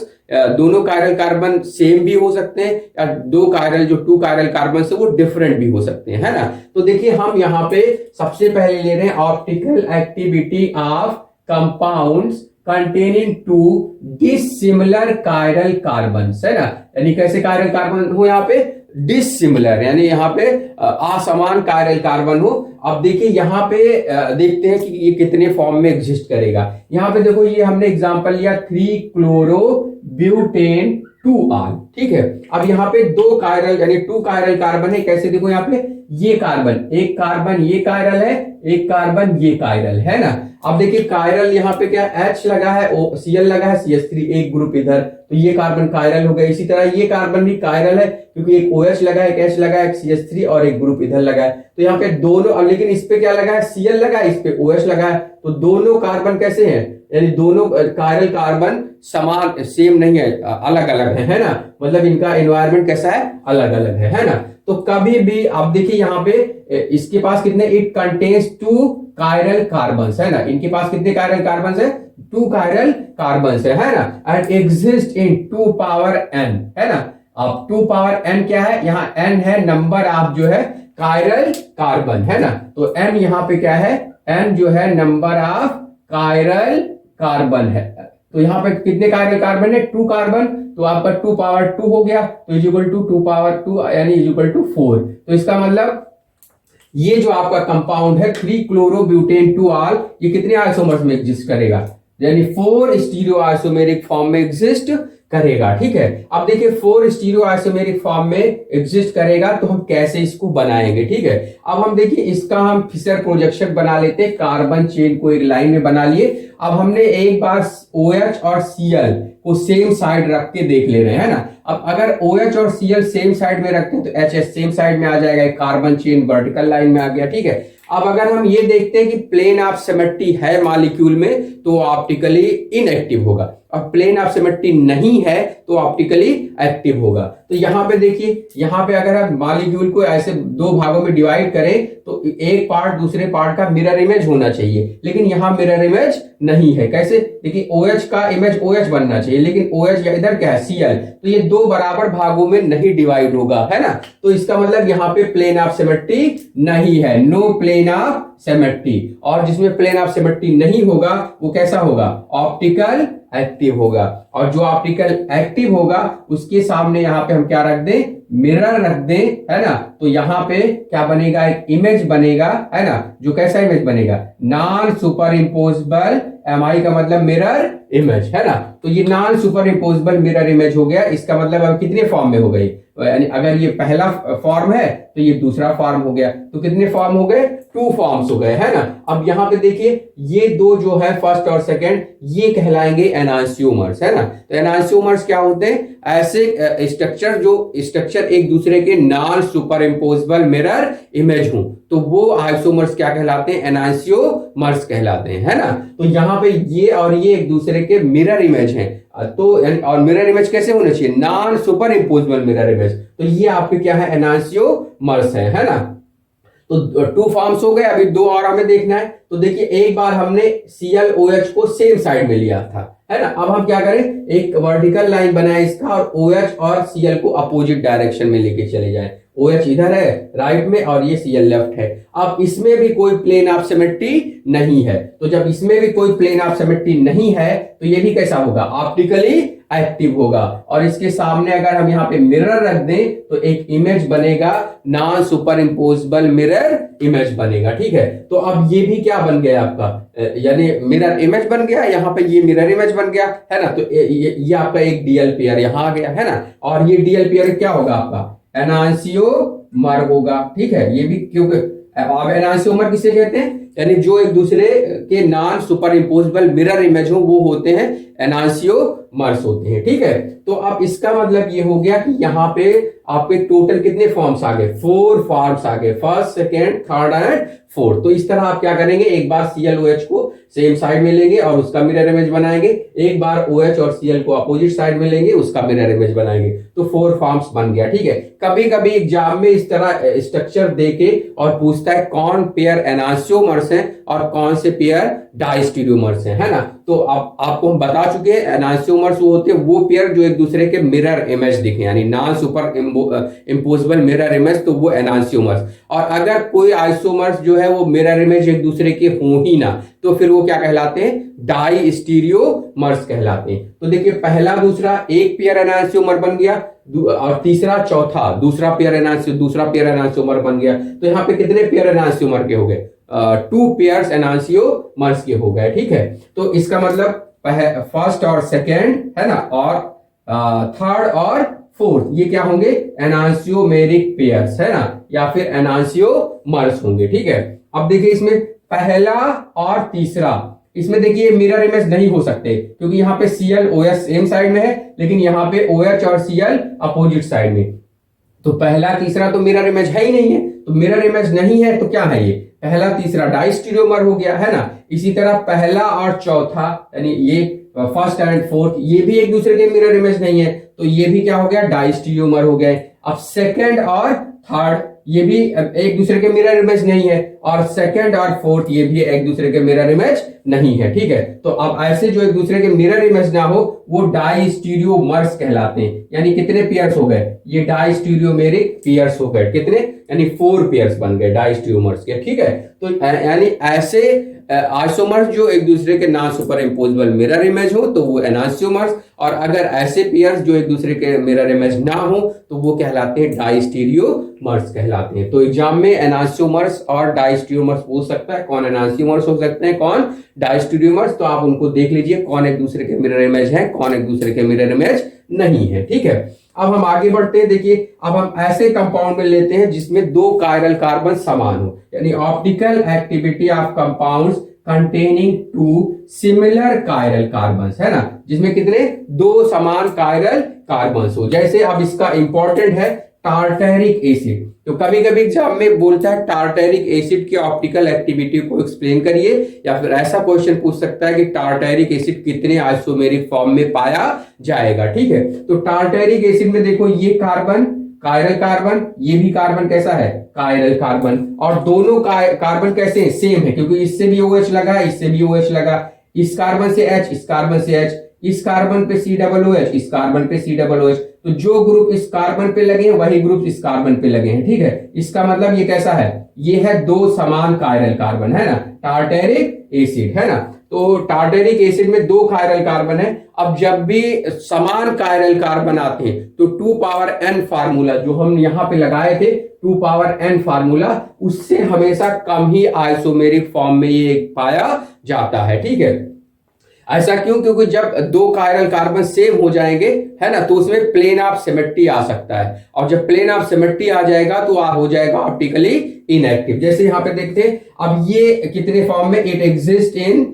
दोनों कायरल कार्बन सेम भी हो सकते हैं, या 2 कायरल कार्बन से वो डिफरेंट भी हो सकते हैं, है ना। तो देखिए हम यहाँ पे सबसे पहले ले रहे हैं optical activity of compounds containing 2 dissimilar chiral carbons, है ना। यानी कैसे कायरल कार्बन हो, यहाँ पे डिसिमिलर यानी यहाँ पे असमान कायरल कार्बन हो। अब देखिए यहाँ पे देखते हैं कि ये कितने फॉर्म में एग्जिस्ट करेगा। यहाँ पे देखो ये हमने एग्जांपल लिया 3-chloro-butane 2R, ठीक है। अब यहाँ पे 2 कायरल यानी 2 कायरल कार्बन है, कैसे देखो यहाँ पे ये कार्बन, एक कार्बन ये कायरल है, एक कार्बन ये कायरल है ना। अब देखिए कायरल यहाँ पे क्या H लगा है, Cl लगा है, CH3 एक ग्रुप इधर, तो ये कार्बन कायरल हो गया। इसी तरह ये कार्बन भी कायरल है क्योंकि एक OH लगा है, एक H लगा है, एक CH3 और एक ग्रुप इधर लगा है। तो यहाँ पे दोनों, लेकिन इस पे क्या लगा है, Cl लगा है, इस पे OH लगा है, तो दोनों कार्बन कैसे हैं, यानी दोनों कायरल कार्बन समान सेम नहीं है, अलग अलग है ना। मतलब इनका एनवायरनमेंट कैसा है, अलग अलग है ना। तो कभी भी आप देखिए यहाँ पे इसके पास कितने, इट कंटेन्स 2 कायरल कार्बन्स, है ना। इनके पास कितने कायरल कार्बन्स है, 2 कायरल कार्बन्स है ना। And exist in 2 power n, है ना। अब 2 पावर n क्या है, यहाँ n है नंबर ऑफ जो है कायरल कार्बन, है ना। तो n यहाँ पे क्या है, n जो है नंबर ऑफ कायरल कार्बन है। तो यहाँ पे कितने कायरल कार्बन है, 2 कार्बन, तो आपका 2 पावर 2 हो गया, तो इज इक्वल टू 2 पावर 2 यानी इज इक्वल टू 4। तो इसका मतलब ये जो आपका कंपाउंड है 3-chlorobutanol 2-ऑल, ये कितने आइसोमर्स में एग्जिस्ट करेगा, यानी 4 स्टीरियो आइसोमेरिक फॉर्म में एग्जिस्ट करेगा। ठीक है, अब देखिए 4 स्टीरियो आइसोमेरिक फॉर्म में एग्जिस्ट करेगा, तो हम कैसे इसको बनाएंगे। ठीक है, अब हम देखिए इसका हम फिशर प्रोजेक्शन बना लेते हैं, कार्बन चेन को एक लाइन में बना लिए। अब हमने एक बार OH और Cl को सेम साइड रख के देख ले रहे हैं, है ना। अब अगर OH और Cl सेम साइड में रखते हैं तो HH सेम साइड में आ जाएगा, कार्बन चेन वर्टिकल लाइन में आ गया। ठीक है, अब अगर हम ये देखते हैं कि प्लेन ऑफ सिमेट्री है मॉलिक्यूल में तो ऑप्टिकली इनएक्टिव होगा, और प्लेन ऑफ सिमेट्री नहीं है तो ऑप्टिकली एक्टिव होगा। तो यहाँ पे देखिए, यहाँ पे अगर आप मॉलिक्यूल को ऐसे 2 भागों में डिवाइड करें तो एक पार्ट दूसरे पार्ट का मिरर इमेज होना चाहिए, लेकिन यहाँ मिरर इमेज नहीं है। कैसे, देखिए OH का इमेज OH बनना चाहिए, लेकिन OH इधर क्या है Cl, तो ये 2 बराबर भागों में नहीं डिवाइड होगा, है ना। तो इसका मतलब यहाँ पे प्लेन ऑफ सिमेट्री नहीं है, नो प्लेन ऑफ सिमेट्री। और जिसमें प्लेन ऑफ सिमेट्री नहीं होगा वो कैसा होगा, ऑप्टिकल एक्टिव होगा। और जो ऑप्टिकल एक्टिव होगा उसके सामने यहाँ पे हम क्या रख दें, मिरर रख दें, है ना। तो यहाँ पे क्या बनेगा, एक इमेज बनेगा, है ना। जो कैसा इमेज बनेगा, नॉन सुपर इम्पोजेबल, MI का मतलब मिरर इमेज, है ना। तो ये non superimposable mirror image हो गया। इसका मतलब अब कितने फॉर्म में हो गई, यानी अगर ये पहला फॉर्म है तो ये दूसरा फॉर्म हो गया, तो कितने फॉर्म हो गए, 2 फॉर्म्स हो गए, है ना। अब यहाँ पे देखिए ये 2 जो है फर्स्ट और सेकंड, ये कहलाएंगे एनांसियोमर्स, है ना। तो एनांसियोमर्स क्या होते हैं, ऐसे स्ट्रक्चर जो स्ट्रक्चर एक दूसरे के non superimposable mirror image हो, तो वो आइसोमर्स क्या कहलाते हैं, एनांसियोमर्स कहलाते हैं, है ना। तो यहाँ पे ये और ये एक दूसरे के मिरर इमेज हैं, तो और मिरर इमेज कैसे होना चाहिए, non superimposable mirror image. तो ये आपके क्या है, एनांसियोमर्स है ना। तो 2 फॉर्म्स हो गए, अभी 2 और हमें देखना है। तो देखिए एक बार हमने ClOH को सेम साइड में लिया था, है ना। अब हम क्या करें, एक वर्टिकल लाइन बनाए इसका, और OH और Cl को अपोजिट डायरेक्शन में लेके चले जाएं। OH इधर है राइट में और ये Cl लेफ्ट है। अब इसमें भी कोई प्लेन ऑफ सिमेट्री नहीं है, तो जब इसमें भी कोई प्लेन ऑफ सिमेट्री नहीं है तो ये भी कैसा होगा, ऑप्टिकली एक्टिव होगा। और इसके सामने अगर हम यहाँ पे मिरर रख दें तो एक इमेज बनेगा, non superimposable mirror image बनेगा। ठीक है, तो अब ये भी क्या बन गया आपका, यानी मिरर इमेज बन गया, यहाँ पे ये मिरर इमेज बन गया, है ना। तो ये आपका एक डीएल पेयर यहाँ आ गया, है ना। और ये डीएल पेयर क्या होगा आपका, एनांसियोमर होगा। ठीक है, ये भी क्योंकि अब एनांसियोमर किसे कहते हैं, यानी जो एक दूसरे के non superimposable mirror image हो वो होते हैं एनांसियोमर्स होते हैं। ठीक है, तो अब इसका मतलब ये हो गया कि यहाँ पे आपके टोटल कितने फॉर्म्स आ गए, 4 फॉर्म्स आ गए, first, second, third and fourth. तो इस तरह आप क्या करेंगे, एक बार ClOH को सेम साइड में लेंगे और उसका मिरर इमेज बनाएंगे, एक बार OH और Cl को अपोजिट साइड में लेंगे, उसका मिरर इमेज बनाएंगे, तो 4 फॉर्म्स बन गया। ठीक है, कभी कभी एग्जाम में इस तरह स्ट्रक्चर देके और पूछता है कौन पेयर एनांसियोमर्स हैं और कौन से पेयर डाइस्टीरियोमर्स हैं, है ना। तो अब आपको हम बता चुके हैं, एनांसियोमर्स वो होते हैं वो पेयर जो एक दूसरे के मिरर इमेज दिखे, यानी non superimposable mirror image, तो वो एनांसियोमर्स। और अगर कोई आइसोमर्स जो है वो मिरर इमेज एक दूसरे के हो ही ना, तो फिर वो क्या कहलाते हैं, डाइस्टीरियोमर्स कहलाते हैं। तो देखिए पहला दूसरा एक पेयर एनांसियोमर बन गया, और तीसरा चौथा दूसरा पेयर एनांसियोमर बन गया। तो यहाँ पे कितने पेयर एनांसियोमर के हो गए, 2 पेयर्स एनांसियोमर्स के हो गए। ठीक है, तो इसका मतलब फर्स्ट और सेकेंड, है ना, और थर्ड और फोर्थ ये क्या होंगे, एनांसियोमेरिक पेयर्स, है ना, या फिर एनांसियोमर्स होंगे। ठीक है, अब देखिए इसमें पहला और तीसरा, इसमें देखिए मिरर इमेज नहीं हो सकते क्योंकि यहाँ पे ClOH सेम साइड में है, लेकिन यहाँ पे OH और Cl अपोजिट साइड में। तो पहला तीसरा तो मिरर इमेज है ही नहीं है, तो मिरर इमेज नहीं है तो क्या है, ये पहला तीसरा डाइस्टीरियोमर हो गया, है ना। इसी तरह पहला और चौथा, यानी ये फर्स्ट एंड फोर्थ, ये भी एक दूसरे के मिरर इमेज नहीं है, तो ये भी क्या हो गया, डाइस्टीरियोमर हो गए। अब सेकेंड और थर्ड ये भी एक दूसरे के मिरर इमेज नहीं है, और सेकंड और फोर्थ ये भी एक दूसरे के मिरर इमेज नहीं है। ठीक है, तो अब ऐसे जो एक दूसरे के मिरर इमेज ना हो वो डाइस्टीरियोमर्स कहलाते हैं। यानी कितने पेयर्स हो गए, ये डाइस्टीरियोमेरिक पेयर्स हो गए, कितने, यानी 4 पेयर्स बन गए डाइस्टिरियोमर्स के, ठीक है। तो यानी ऐसे आइसोमर्स जो एक दूसरे के non superimposable mirror image हो तो वो एनांसियोमर्स, और अगर ऐसे पेयर्स जो एक दूसरे के मिरर इमेज ना हो तो वो कहलाते हैं डाइस्टीरियोमर्स कहलाते हैं। तो एग्जाम में एनांसियोमर्स और डाइस्टीरियोमर्स हो सकता है, कौन एनांसियोमर्स हो सकते हैं, कौन डाइस्टीरियोमर्स। तो आप उनको देख लीजिए कौन एक दूसरे के मिरर इमेज है, कौन एक दूसरे के मिरर इमेज नहीं है, ठीक है। अब हम आगे बढ़ते हैं। देखिए अब हम ऐसे कंपाउंड में लेते हैं जिसमें 2 कायरल कार्बन समान हो, यानी optical activity of compounds containing 2 similar chiral carbons, है ना, जिसमें कितने 2 समान कायरल कार्बन्स हो। जैसे अब इसका इंपॉर्टेंट है टार्टेरिक एसिड। तो कभी कभी एग्जाम में बोलता है टार्टेरिक एसिड की ऑप्टिकल एक्टिविटी को एक्सप्लेन करिए, या फिर ऐसा क्वेश्चन पूछ सकता है कि टार्टेरिक एसिड कितने आइसोमेरिक फॉर्म में पाया जाएगा, ठीक है। तो टार्टेरिक एसिड में देखो ये कार्बन कायरल कार्बन, ये भी कार्बन कैसा है, कायरल कार्बन, और दोनों कार्बन कैसे हैं, सेम है, क्योंकि इससे भी OH लगा, इससे भी OH लगा, इस कार्बन से H, इस कार्बन से H, इस कार्बन पे COOH, इस कार्बन पे COOH। तो जो ग्रुप इस कार्बन पे लगे हैं वही ग्रुप इस कार्बन पे लगे हैं, ठीक है। इसका मतलब ये कैसा है, ये है 2 समान कायरल कार्बन, है ना, टार्टेरिक एसिड, है ना। तो टार्टेरिक एसिड में 2 कायरल कार्बन है। अब जब भी समान कायरल कार्बन आते हैं तो 2 पावर n फार्मूला जो हम यहां पे लगाए थे, 2 पावर n फार्मूला, उससे हमेशा कम ही आइसोमेरिक फॉर्म में ये पाया जाता है, ठीक है। ऐसा क्यों, क्योंकि जब 2 कायरल कार्बन सेम हो जाएंगे, है ना, तो उसमें प्लेन ऑफ सिमेट्री आ सकता है, और जब प्लेन ऑफ सिमेट्री आ जाएगा तो हो जाएगा ऑप्टिकली इनएक्टिव। जैसे यहां पे देखते हैं, अब ये कितने फॉर्म में, इट एग्जिस्ट इन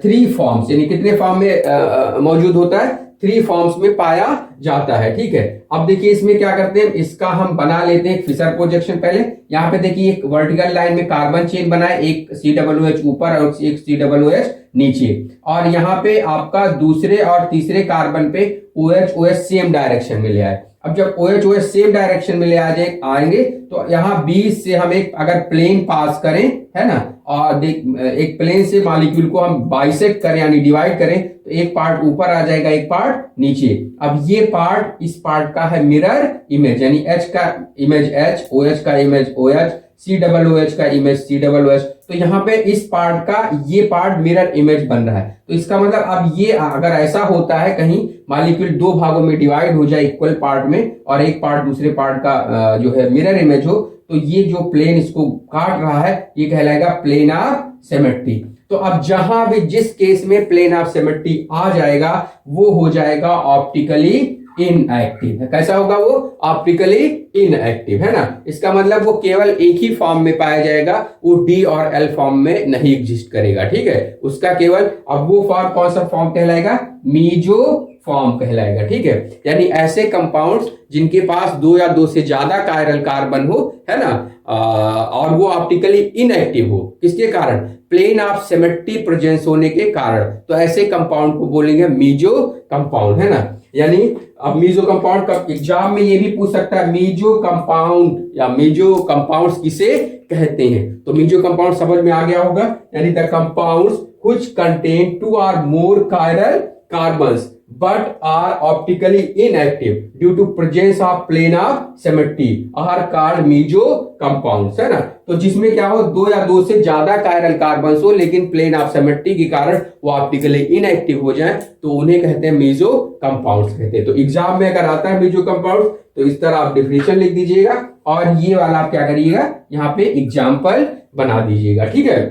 3 फॉर्म्स, यानी कितने फॉर्म में मौजूद होता है, 3 फॉर्म्स में पाया जाता है, ठीक है। अब देखिए इसमें क्या करते हैं, इसका हम बना लेते हैं फिशर प्रोजेक्शन। पहले यहाँ पे देखिए एक वर्टिकल लाइन में कार्बन चेन बनाए, एक COOH ऊपर और एक COOH नीचे, और यहाँ पे आपका दूसरे और तीसरे कार्बन पे OH सेम डायरेक्शन में ले आए। अब जब OH सेम डायरेक्शन में ले आएंगे तो यहाँ बीच से हम एक अगर प्लेन पास करें, है ना, और एक प्लेन से मॉलिक्यूल को हम बाइसेक्ट करें यानी डिवाइड करें, तो एक पार्ट ऊपर आ जाएगा, एक पार्ट नीचे। अब ये पार्ट इस पार्ट का है मिरर इमेज, यानी H का इमेज H, OH का इमेज OH, COOH का इमेज COOH। तो यहाँ पे इस पार्ट का ये पार्ट मिरर इमेज बन रहा है। तो इसका मतलब अब ये अगर ऐसा होता है कहीं मॉलिक्यूल 2 भागों में डिवाइड हो जाए इक्वल पार्ट में, और एक पार्ट दूसरे पार्ट का जो है मिरर इमेज हो, तो ये जो प्लेन इसको काट रहा है ये कहलाएगा प्लेन ऑफ सिमेट्री। तो अब जहां भी जिस केस में प्लेन ऑफ सिमेट्री आ जाएगा वो हो जाएगा ऑप्टिकली इनएक्टिव। है कैसा होगा वो, ऑप्टिकली इनएक्टिव, है ना। इसका मतलब वो केवल एक ही फॉर्म में पाया जाएगा, वो D और L फॉर्म में नहीं एग्जिस्ट करेगा, ठीक है। उसका केवल अब वो फॉर्म कौन सा फॉर्म कहलाएगा, मीजो फॉर्म कहलाएगा, ठीक है। यानी ऐसे कंपाउंड्स जिनके पास 2 या 2 से ज्यादा कायरल कार्बन हो, है ना, और वो ऑप्टिकली इनएक्टिव हो, किसके कारण, प्लेन ऑफ सिमेट्री प्रेजेंस होने के कारण, तो ऐसे कंपाउंड को बोलेंगे मीजो कंपाउंड, है ना। यानी अब मीजो कंपाउंड का एग्जाम में ये भी पूछ सकता है, मीजो कंपाउंड या मीजो कंपाउंड्स किसे कहते हैं। तो मीजो कंपाउंड समझ में आ गया होगा, यानी द कंपाउंड्स व्हिच कंटेन 2 और more chiral carbons but are optically inactive due to presence of plane of symmetry are called meso compounds, है ना। तो जिसमें क्या हो, 2 या 2 से ज्यादा कायरल कार्बन्स हो लेकिन प्लेन ऑफ सिमेट्री के कारण वो ऑप्टिकली इनएक्टिव हो जाए तो उन्हें कहते हैं मेसो कंपाउंड्स कहते हैं। तो एग्जाम में अगर आता है मेसो कंपाउंड्स तो इस तरह आप डिफिनेशन लिख दीजिएगा, और ये वाला आप क्या करिएगा, यहाँ पे एग्जाम्पल बना दीजिएगा, ठीक है।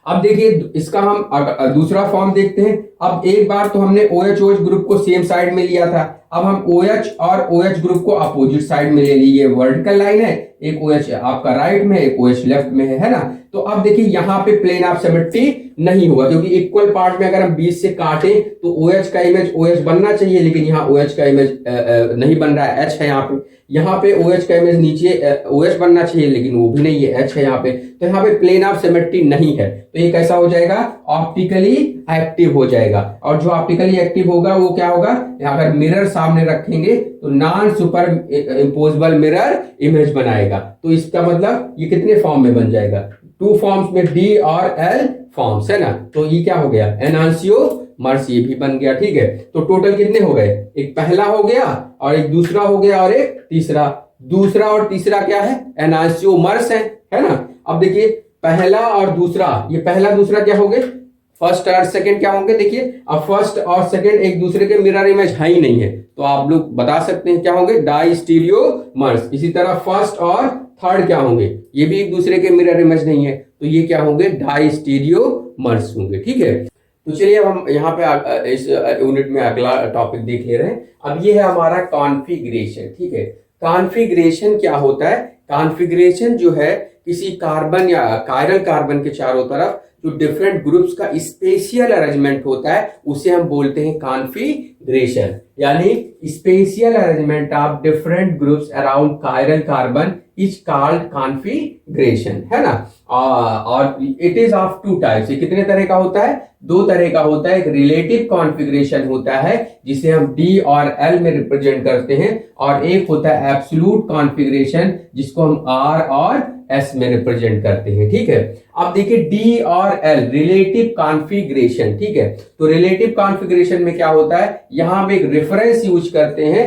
अब देखिए इसका हम दूसरा फॉर्म देखते हैं। अब एक बार तो हमने OH ग्रुप को सेम साइड में लिया था, अब हम OH और OH ग्रुप को अपोजिट साइड में ले लिए। वर्टिकल लाइन है, एक OH आपका राइट में, एक OH लेफ्ट में है ना। तो अब देखिए यहाँ पे प्लेन ऑफ सिमेट्री नहीं हुआ, क्योंकि इक्वल पार्ट में अगर हम बीच से काटें तो OH का इमेज OH बनना चाहिए, लेकिन यहाँ OH का इमेज नहीं बन रहा है, H है यहाँ पे OH का इमेज नीचे OH बनना चाहिए लेकिन वो भी नहीं है, H है यहाँ पे। तो यहाँ पे प्लेन ऑफ सिमेट्री नहीं है, तो ये कैसा हो जाएगा, ऑप्टिकली एक्टिव हो जाएगा। और जो ऑप्टिकली एक्टिव होगा वो क्या होगा, अगर मिरर सामने रखेंगे तो non superimposable mirror image बनाएगा। तो इसका मतलब ये कितने फॉर्म में बन जाएगा, 2 फॉर्म्स में D और L फॉर्म्स, है ना। तो ये क्या हो गया, एनांसियोमर्स, ये भी बन गया, ठीक है। तो टोटल कितने हो गए, एक पहला हो गया और एक दूसरा हो गया और एक तीसरा। दूसरा और तीसरा क्या है, एनांसियोमर्स है ना। अब देखिए पहला और दूसरा, ये पहला दूसरा क्या हो गए, फर्स्ट और सेकंड क्या होंगे, देखिए अब फर्स्ट और सेकंड एक दूसरे के मिरर इमेज है ही नहीं है, तो आप लोग बता सकते हैं क्या होंगे, डाई स्टीरियोमर्स। इसी तरह फर्स्ट और थर्ड क्या होंगे, ये भी एक दूसरे के मिरर इमेज नहीं है, तो ये क्या होंगे, डाई स्टीरियोमर्स होंगे। ठीक है, तो चलिए अब हम यहाँ पे इस यूनिट में अगला टॉपिक देख ले रहे हैं। अब ये है हमारा कॉन्फ़िगरेशन। ठीक है, कॉन्फ़िगरेशन क्या होता है, कॉन्फ़िगरेशन जो है किसी कार्बन या कायरल कार्बन के चारों तरफ जो डिफरेंट ग्रुप्स का स्पेशियल अरेंजमेंट होता है उसे हम बोलते हैं कॉन्फ़िगरेशन, यानी spatial arrangement of different groups around chiral carbon is called configuration, है ना। और it is of two types, ये कितने तरह का होता है, दो तरह का होता है। एक रिलेटिव कॉन्फ़िगरेशन होता है जिसे हम डी और एल में रिप्रेजेंट करते हैं, और एक होता है एब्सोल्यूट कॉन्फ़िगरेशन जिसको हम आर और एस में रिप्रेजेंट करते हैं। ठीक है, अब देखिए डी और एल रिलेटिव कॉन्फ़िगरेशन। ठीक है, तो रिलेटिव कॉन्फ़िगरेशन में क्या होता है, यहां हम एक रेफरेंस यूज करते हैं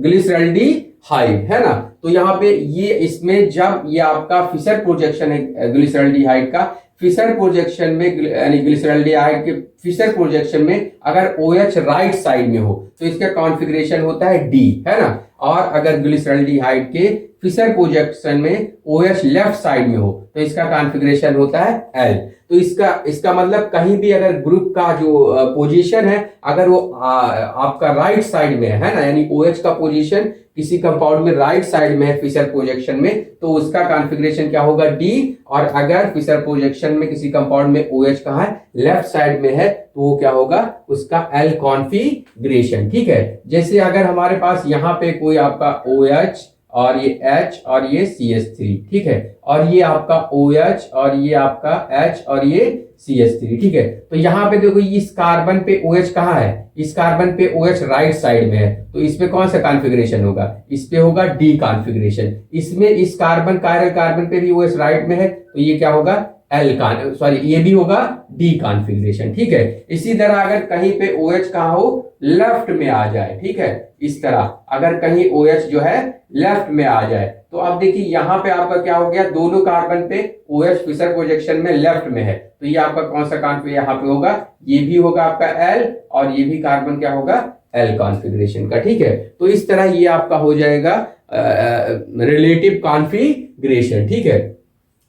ग्लिसरॉल्डिहाइड, है ना। तो यहाँ पे ये इसमें जब ये आपका फिशर प्रोजेक्शन है ग्लिसरॉल्डिहाइड का, फिशर प्रोजेक्शन में यानी ग्लिसरॉल्डिहाइड के फिशर प्रोजेक्शन में अगर OH राइट साइड में हो तो इसका कॉन्फ़िगरेशन होता है डी, है ना। और अगर ग्लिसरॉल्डिहाइड के फिशर प्रोजेक्शन में OH लेफ्ट साइड में हो तो इसका कॉन्फ़िगरेशन होता है एल। तो इसका मतलब कहीं भी अगर ग्रुप का जो पोजीशन है अगर वो आपका राइट साइड में है ना, यानी OH का पोजीशन किसी कंपाउंड में राइट साइड में है फिशर प्रोजेक्शन में, तो उसका कॉन्फ़िगरेशन क्या होगा, डी। और अगर फिशर प्रोजेक्शन में किसी कंपाउंड में OH कहाँ है, लेफ्ट साइड में है, तो वो क्या होगा, उसका एल कॉन्फ़िगरेशन। ठीक है, जैसे अगर हमारे पास यहाँ पे कोई आपका OH और ये H और ये CH3, ठीक है, और ये आपका OH और ये आपका H और ये CH3, ठीक है। तो यहाँ पे देखो इस कार्बन पे OH कहाँ है, इस कार्बन पे OH राइट साइड में है, तो इस पे कौन सा कॉन्फ़िगरेशन होगा, इस पे होगा डी कॉन्फ़िगरेशन। इसमें इस कार्बन कायरल कार्बन पे भी OH राइट में है, तो ये क्या होगा, ये भी होगा डी कॉन्फ़िगरेशन। ठीक है, इसी तरह अगर कहीं पे OH कहाँ हो, लेफ्ट में आ जाए, ठीक है, इस तरह अगर कहीं OH जो है लेफ्ट में आ जाए, तो अब देखिए यहाँ पे आपका क्या हो गया, दोनों कार्बन पे OH फिशर प्रोजेक्शन में लेफ्ट में है, तो ये आपका कौन सा कॉन्फ़िगरेशन यहाँ पे होगा, ये भी होगा आपका एल, और ये भी कार्बन क्या होगा, एल कॉन्फ़िगरेशन का। ठीक है, तो इस तरह ये आपका हो जाएगा रिलेटिव कॉन्फ़िगरेशन। ठीक है,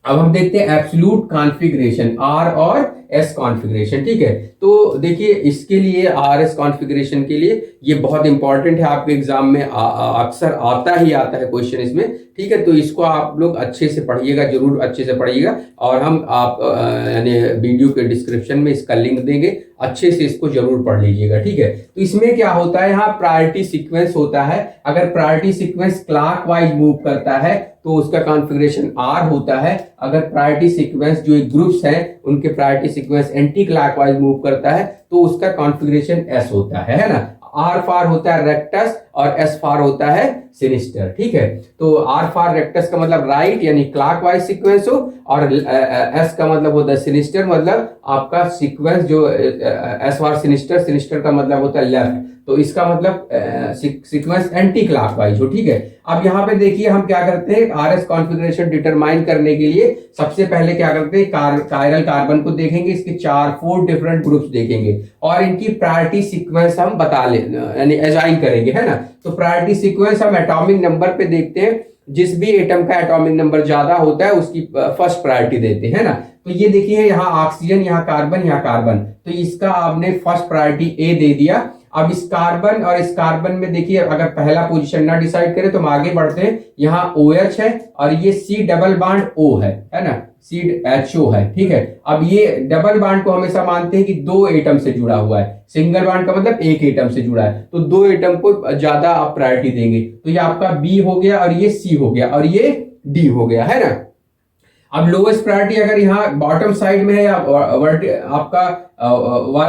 अब हम देखते हैं एब्सोल्यूट कॉन्फ़िगरेशन, आर और एस कॉन्फ़िगरेशन। ठीक है, तो देखिए इसके लिए आर एस कॉन्फ़िगरेशन के लिए ये बहुत इंपॉर्टेंट है, आपके एग्जाम में अक्सर आता है क्वेश्चन इसमें। ठीक है, तो इसको आप लोग अच्छे से पढ़िएगा, जरूर अच्छे से पढ़िएगा, और हम आप यानी वीडियो के डिस्क्रिप्शन में इसका लिंक देंगे, अच्छे से इसको जरूर पढ़ लीजिएगा। ठीक है, तो इसमें क्या होता है, यहाँ प्रायोरिटी सीक्वेंस होता है। अगर प्रायोरिटी सीक्वेंस क्लॉकवाइज मूव करता है तो उसका कॉन्फ़िगरेशन आर होता है। अगर प्रायोरिटी सीक्वेंस जो ग्रुप्स हैं उनके priority sequence anti clockwise move करता है तो उसका कॉन्फ़िगरेशन एस होता है ना। आर फार होता है रेक्टस और एस फार होता है सिनिस्टर। ठीक है, तो आर फार रेक्टस का मतलब राइट यानी क्लॉकवाइज सीक्वेंस हो, और एस का मतलब होता है सिनिस्टर, मतलब आपका सीक्वेंस जो एस फार सिनिस्टर, सिनिस्टर का मतलब होता है लेफ्ट, तो इसका मतलब सीक्वेंस एंटी क्लॉकवाइज हो। ठीक है, अब यहाँ पे देखिए हम क्या करते हैं, आरएस कॉन्फ़िगरेशन डिटरमाइन करने के लिए सबसे पहले क्या करते हैं, कायरल कार्बन को देखेंगे, इसके 4 डिफरेंट ग्रुप्स देखेंगे और इनकी प्रायोरिटी सीक्वेंस हम बता ले यानी असाइन करेंगे, है ना। तो प्रायोरिटी सीक्वेंस हम एटॉमिक नंबर पे देखते हैं, जिस भी एटम का एटॉमिक नंबर ज्यादा होता है उसकी फर्स्ट प्रायोरिटी देते हैं, है ना। तो ये देखिए यहाँ ऑक्सीजन, यहाँ कार्बन, तो इसका आपने फर्स्ट प्रायोरिटी ए दे दिया। अब इस कार्बन और इस कार्बन में देखिए अगर पहला पोजीशन ना डिसाइड करें तो हम आगे बढ़ते हैं, यहाँ OH है और ये C डबल बॉन्ड O है ना, CHO है। ठीक है, अब ये डबल बॉन्ड को हमेशा मानते हैं कि 2 एटम से जुड़ा हुआ है, सिंगल बॉन्ड का मतलब 1 एटम से जुड़ा है, तो 2 एटम को ज्यादा आप प्रायोरिटी देंगे, तो ये आपका B हो गया और ये C हो गया और ये D हो गया, है ना। अब लोवेस्ट प्रायोरिटी अगर यहाँ बॉटम साइड में है या आपका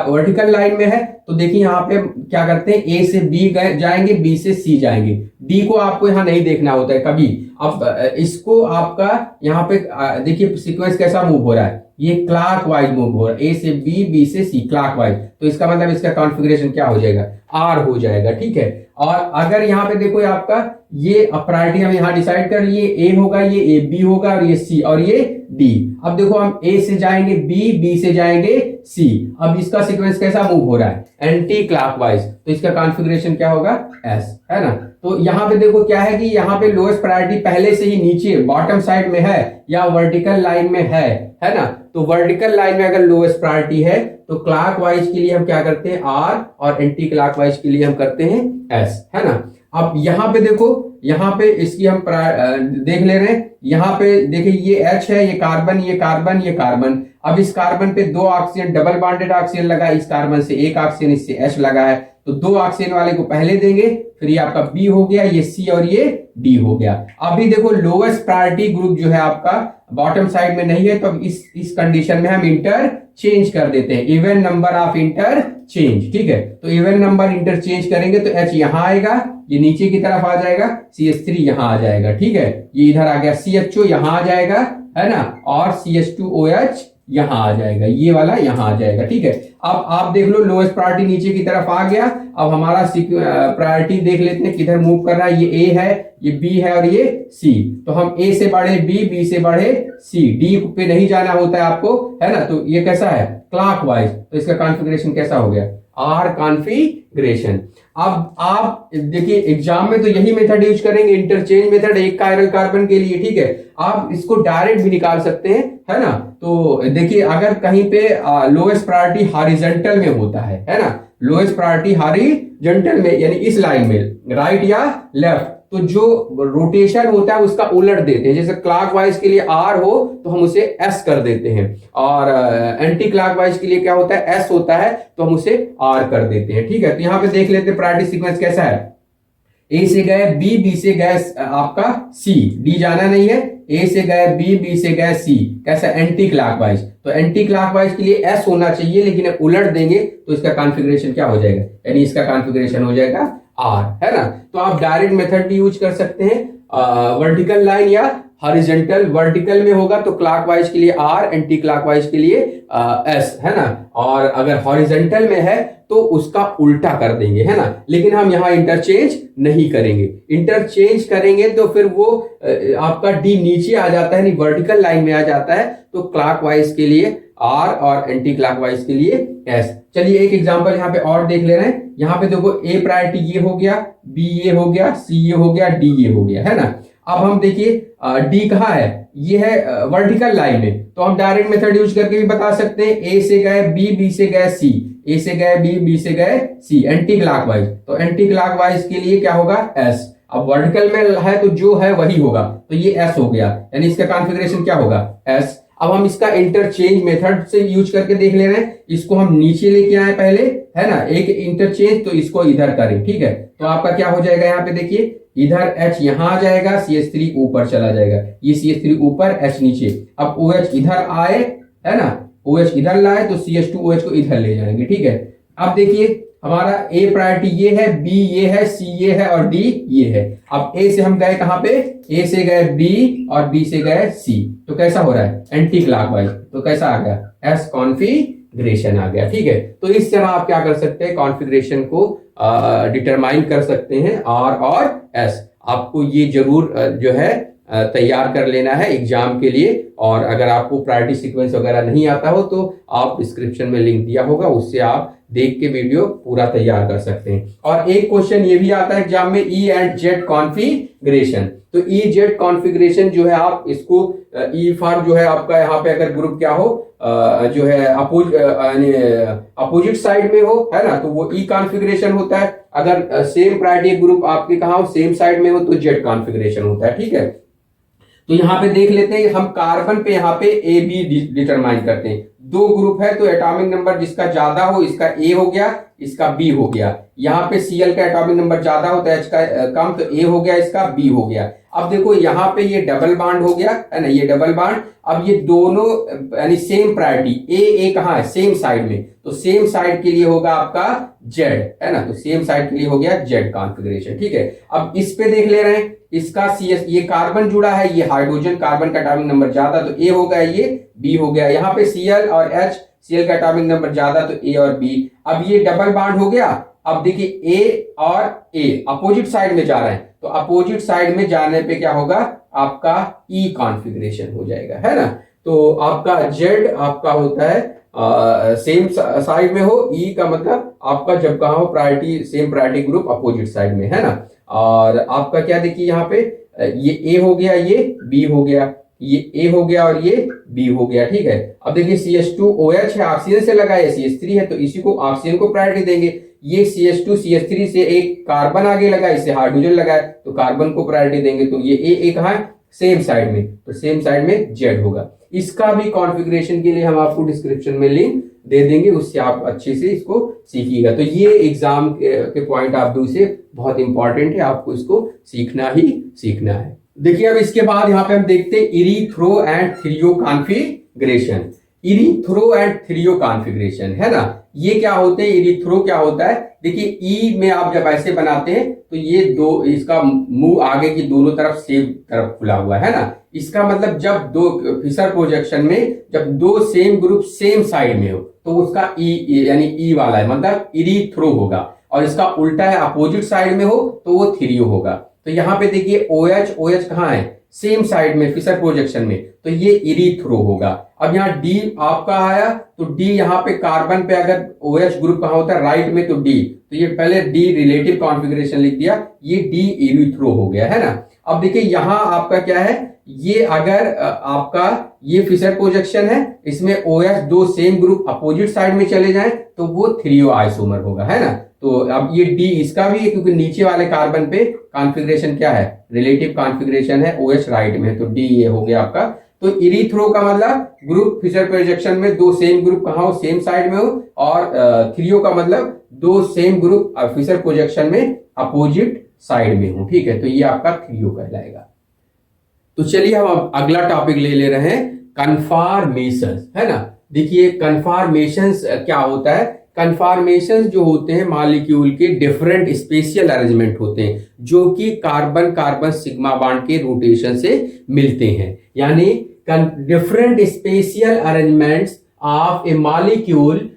वर्टिकल लाइन में है, तो देखिए यहाँ पे क्या करते हैं, ए से बी जाएंगे, बी से सी जाएंगे, डी को आपको यहाँ नहीं देखना होता है कभी। अब इसको आपका यहाँ पे देखिए सीक्वेंस कैसा मूव हो रहा है, ये क्लॉकवाइज मूव हो रहा है, ए से बी, बी से सी, क्लॉकवाइज। तो इसका मतलब इसका कॉन्फ़िगरेशन क्या हो जाएगा, आर हो जाएगा, ठीक है। और अगर यहाँ पे देखो आपका ये प्रायोरिटी हम यहाँ डिसाइड कर लिए, ए होगा, ये बी होगा, और ये सी, और ये डी। अब देखो हम ए से जाएंगे बी, बी से जाएंगे सी। अब इसका सीक्वेंस कैसा मूव हो रहा है, एंटी क्लॉकवाइज। तो इसका कॉन्फ़िगरेशन क्या होगा, एस, है ना। तो यहाँ पे देखो क्या है कि यहाँ पे लोएस्ट प्रायोरिटी पहले से ही नीचे बॉटम साइड में है या वर्टिकल लाइन में है ना। तो वर्टिकल लाइन में अगर लोएस्ट प्रायोरिटी है तो क्लॉकवाइज के लिए हम क्या करते हैं, आर, और एंटी क्लॉकवाइज के लिए हम करते हैं एस, है ना। अब यहाँ पे देखो, यहाँ पे इसकी हम देख ले रहे हैं। यहाँ पे देखिए ये H है, ये कार्बन, ये कार्बन, ये कार्बन। अब इस कार्बन पे 2 ऑक्सीजन, डबल बॉन्डेड ऑक्सीजन लगा, इस कार्बन से 1 ऑक्सीजन, इससे H लगा है। तो 2 ऑक्सीजन वाले को पहले देंगे, फिर ये आपका B हो गया, ये C और ये D हो गया। अभी देखो लोएस्ट प्रायोरिटी ग्रुप जो है आपका बॉटम साइड में नहीं है, तो अब इस कंडीशन में हम इंटर चेंज कर देते हैं, even number of inter change, ठीक है। तो इवन नंबर इंटरचेंज करेंगे तो H यहां आएगा, ये नीचे की तरफ आ जाएगा, CH3 यहां आ जाएगा, ठीक है। ये इधर आ गया, CHO यहां आ जाएगा, है ना, और CH2OH यहां आ जाएगा, ये वाला यहां आ जाएगा, ठीक है। अब आप देख लो लोएस्ट प्रायोरिटी नीचे की तरफ आ गया। अब हमारा प्रायोरिटी देख लेते हैं किधर मूव कर रहा है, ये A है, ये B है, और ये C। तो हम A से बढ़े B, B से बढ़े C, D पे नहीं जाना होता है आपको, है ना। तो ये कैसा है, क्लॉकवाइज। तो इसका कॉन्फ़िगरेशन कैसा हो गया, आर कॉन्फ़िगरेशन। अब आप देखिए एग्जाम में तो यही मेथड यूज करेंगे, इंटरचेंज मेथड, एक कायरल कार्बन के लिए, ठीक है। आप इसको डायरेक्ट भी निकाल सकते हैं, है ना। तो देखिए अगर कहीं पे लोएस्ट प्रायोरिटी हॉरिजॉन्टल में होता है ना, लोएस्ट प्रायोरिटी हॉरिजॉन्टल में यानी इस लाइन में, राइट या लेफ्ट, तो जो रोटेशन होता है उसका उलट देते हैं। जैसे क्लॉकवाइज के लिए आर हो तो हम उसे एस कर देते हैं, और एंटी क्लॉकवाइज के लिए क्या होता है, एस होता है, तो हम उसे आर कर देते हैं, ठीक है। तो यहां पे देख लेते हैं प्रायोरिटी सीक्वेंस कैसा है। ए से गए बी, बी से गए आपका सी, डी जाना नहीं है, ए से गए बी, बी से गए सी, कैसा, एंटी क्लॉकवाइज। तो एंटी क्लॉकवाइज के लिए एस होना चाहिए, लेकिन उलट देंगे तो इसका कॉन्फ़िगरेशन क्या हो जाएगा, यानी इसका कॉन्फ़िगरेशन हो जाएगा आर, है ना। तो आप डायरेक्ट मेथड भी यूज कर सकते हैं, वर्टिकल लाइन या हॉरिजॉन्टल। वर्टिकल में होगा तो क्लॉकवाइज के लिए आर, एंटी क्लॉकवाइज के लिए एस, है ना। और अगर हॉरिजॉन्टल में है तो उसका उल्टा कर देंगे, है ना। लेकिन हम यहाँ इंटरचेंज नहीं करेंगे, इंटरचेंज करेंगे तो फिर वो आपका डी नीचे आ जाता है, वर्टिकल लाइन में आ जाता है। तो क्लॉकवाइज के लिए आर और एंटी क्लॉकवाइज के लिए एस। चलिए एक एग्जांपल यहाँ पे और देख ले रहे हैं। यहाँ पे देखो ए प्रायोरिटी ये हो गया, बी ये हो गया, सी ये हो गया, डी ये हो गया, है ना। अब हम देखिए डी कहाँ है, ये है वर्टिकल लाइन में। तो हम डायरेक्ट मेथड यूज करके भी बता सकते हैं, ए से गए बी, बी से गए सी, ए से गए बी, बी से गए सी, एंटी क्लॉकवाइज। तो एंटी क्लॉकवाइज के लिए क्या होगा, एस। अब वर्टिकल में है तो जो है वही होगा, तो ये एस हो गया, यानी इसका कॉन्फ़िगरेशन क्या होगा, एस। अब हम इसका इंटरचेंज मेथड से यूज करके देख ले रहे हैं। इसको हम नीचे लेके आए पहले, है ना, एक इंटरचेंज, तो इसको इधर करें, ठीक है। तो आपका क्या हो जाएगा, यहाँ पे देखिए इधर H यहां आ जाएगा, CH3 ऊपर चला जाएगा, ये CH3 ऊपर, H नीचे। अब OH इधर आए, है ना, OH इधर लाए तो CH2OH को इधर ले जाएंगे, ठीक है। अब देखिए हमारा A प्रायोरिटी ये है, B ये है, C ये है, और D ये है। अब A से हम गए कहां पे, A से गए B और B से गए C। तो कैसा हो रहा है, एंटी क्लॉकवाइज। तो कैसा आ गया, एस कॉन्फ़िगरेशन आ गया, ठीक है। तो इस तरह आप क्या कर सकते हैं, कॉन्फ़िगरेशन को डिटरमाइन कर सकते हैं, आर और एस। आपको ये जरूर जो है तैयार कर लेना है एग्जाम के लिए। और अगर आपको प्रायोरिटी सीक्वेंस वगैरह नहीं आता हो तो आप डिस्क्रिप्शन में लिंक दिया होगा, उससे आप देख के वीडियो पूरा तैयार कर सकते हैं। और एक क्वेश्चन ये भी आता है एग्जाम में, ई एंड जेड कॉन्फ़िगरेशन। तो ई जेड कॉन्फ़िगरेशन जो है आप इसको ई फॉर जो है आपका यहाँ पे अगर ग्रुप क्या हो जो है अपोजिट साइड में हो, है ना, तो वो ई कॉन्फ़िगरेशन होता है। अगर सेम प्रायोरिटी ग्रुप आपके कहा हो, सेम साइड में हो, तो जेड कॉन्फ़िगरेशन होता है, ठीक है। तो यहाँ पे देख लेते हैं, हम कार्बन पे यहाँ पे ए बी डिटरमाइन करते हैं। 2 ग्रुप है तो एटॉमिक नंबर जिसका ज्यादा हो इसका ए हो गया, इसका बी हो गया। यहाँ पे Cl का एटॉमिक नंबर ज्यादा होता है, H का कम, तो ए हो गया, इसका बी हो गया। अब देखो यहाँ पे ये डबल बॉन्ड हो गया है ना, ये डबल बॉन्ड। अब ये दोनों यानी सेम प्रायोरिटी, ए कहाँ है, सेम साइड में, तो सेम साइड के लिए होगा आपका जेड, है ना, तो सेम साइड के लिए हो गया जेड कॉन्फ़िगरेशन, ठीक है। अब इस पे देख ले रहे हैं, इसका CS, ये कार्बन जुड़ा है, ये हाइड्रोजन, कार्बन का एटॉमिक नंबर ज्यादा तो ए हो गया, ये बी हो गया। यहाँ पे Cl और H, Cl का एटॉमिक नंबर ज्यादा तो ए और बी। अब ये डबल बॉन्ड हो गया। अब देखिए ए और ए अपोजिट साइड में जा रहे हैं, तो अपोजिट साइड में जाने पे क्या होगा, आपका ई कॉन्फ़िगरेशन हो जाएगा, है ना। तो आपका जेड आपका होता है सेम साइड में हो, ई का मतलब आपका जब कहा हो priority, same priority group opposite side में, है ना। और आपका क्या देखिए यहाँ पे ये ए हो गया, ये बी हो गया, ये ए हो गया और ये बी हो गया, ठीक है। अब देखिए CH2OH है, ऑक्सीजन से लगा है, CH3 है, तो इसी को ऑक्सीजन को प्रायोरिटी देंगे। ये CH2 CH3 से एक कार्बन आगे लगा, इससे हाइड्रोजन लगा है, तो कार्बन को प्रायोरिटी देंगे। तो ये ए कहाँ है, सेम साइड में, तो सेम साइड में जेड होगा। इसका भी कॉन्फ़िगरेशन के लिए हम आपको डिस्क्रिप्शन में लिंक दे देंगे, उससे आप अच्छे से इसको सीखिएगा। तो ये एग्जाम के पॉइंट ऑफ व्यू से बहुत इंपॉर्टेंट है, आपको इसको सीखना ही सीखना है। देखिए अब इसके बाद यहाँ पे हम देखते हैं erythro and threo configuration. Erythro and threo configuration, है ना, ये क्या होते हैं, इरीथ्रो क्या होता है। देखिए ई में आप जब ऐसे बनाते हैं तो ये दो, इसका मुंह आगे की दोनों तरफ सेम तरफ खुला हुआ है ना, इसका मतलब जब दो फिशर प्रोजेक्शन में जब दो सेम ग्रुप सेम साइड में हो तो उसका ई यानी ई वाला है, मतलब इरीथ्रो होगा। और इसका उल्टा है, अपोजिट साइड में हो तो वो थ्रियो होगा। तो यहाँ पे देखिए OH कहाँ है, सेम साइड में फिशर प्रोजेक्शन में, तो ये इरीथ्रो होगा। अब यहाँ डी आपका आया, तो डी यहाँ पे कार्बन पे अगर OH ग्रुप कहाँ होता है, राइट में, तो डी, तो ये पहले डी रिलेटिव कॉन्फ़िगरेशन लिख दिया, ये डी इरीथ्रो हो गया, है ना। अब देखिए यहाँ आपका क्या है, ये अगर आपका ये फिशर प्रोजेक्शन है, इसमें OH दो सेम ग्रुप अपोजिट साइड में चले जाएं तो वो थ्रियो आइसोमर होगा, है ना। तो अब ये डी इसका भी है, क्योंकि नीचे वाले कार्बन पे कॉन्फ़िगरेशन क्या है, रिलेटिव कॉन्फ़िगरेशन है, OH राइट में, तो डी ये हो गया आपका। तो इरीथ्रो का मतलब ग्रुप फिशर प्रोजेक्शन में दो सेम ग्रुप कहाँ हो, सेम साइड में हो, और थ्रियो का मतलब दो सेम ग्रुप फिशर प्रोजेक्शन में अपोजिट साइड में हो, ठीक है। तो ये आपका थ्रियो कहलाएगा। तो चलिए हम अब अगला टॉपिक ले रहे हैं, कन्फॉर्मेशंस, है ना। देखिए कन्फॉर्मेशंस क्या होता है, कन्फॉर्मेशंस जो होते हैं मॉलिक्यूल के डिफरेंट स्पेशियल अरेंजमेंट होते हैं, जो कि कार्बन कार्बन सिग्मा बॉन्ड के रोटेशन से मिलते हैं। यानी different spatial arrangements of a molecule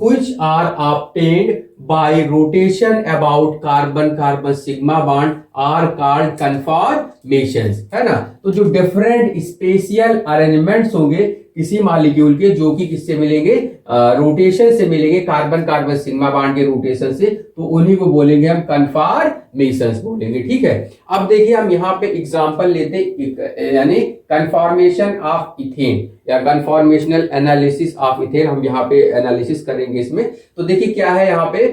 which are obtained by rotation about carbon carbon sigma bond are called conformations, है ना। तो जो डिफरेंट स्पेशियल अरेंजमेंट्स होंगे किसी मॉलिक्यूल के, जो कि किससे मिलेंगे, रोटेशन से मिलेंगे, कार्बन कार्बन सिग्मा बॉन्ड के रोटेशन से, तो उन्हीं को बोलेंगे हम कन्फॉर्मेशंस बोलेंगे, ठीक है। अब देखिए हम यहाँ पे एग्जांपल लेते, यानी कन्फॉर्मेशन ऑफ इथेन या कन्फॉर्मेशनल एनालिसिस ऑफ इथेन, हम यहाँ पे एनालिसिस करेंगे इसमें। तो देखिए क्या है यहाँ पे,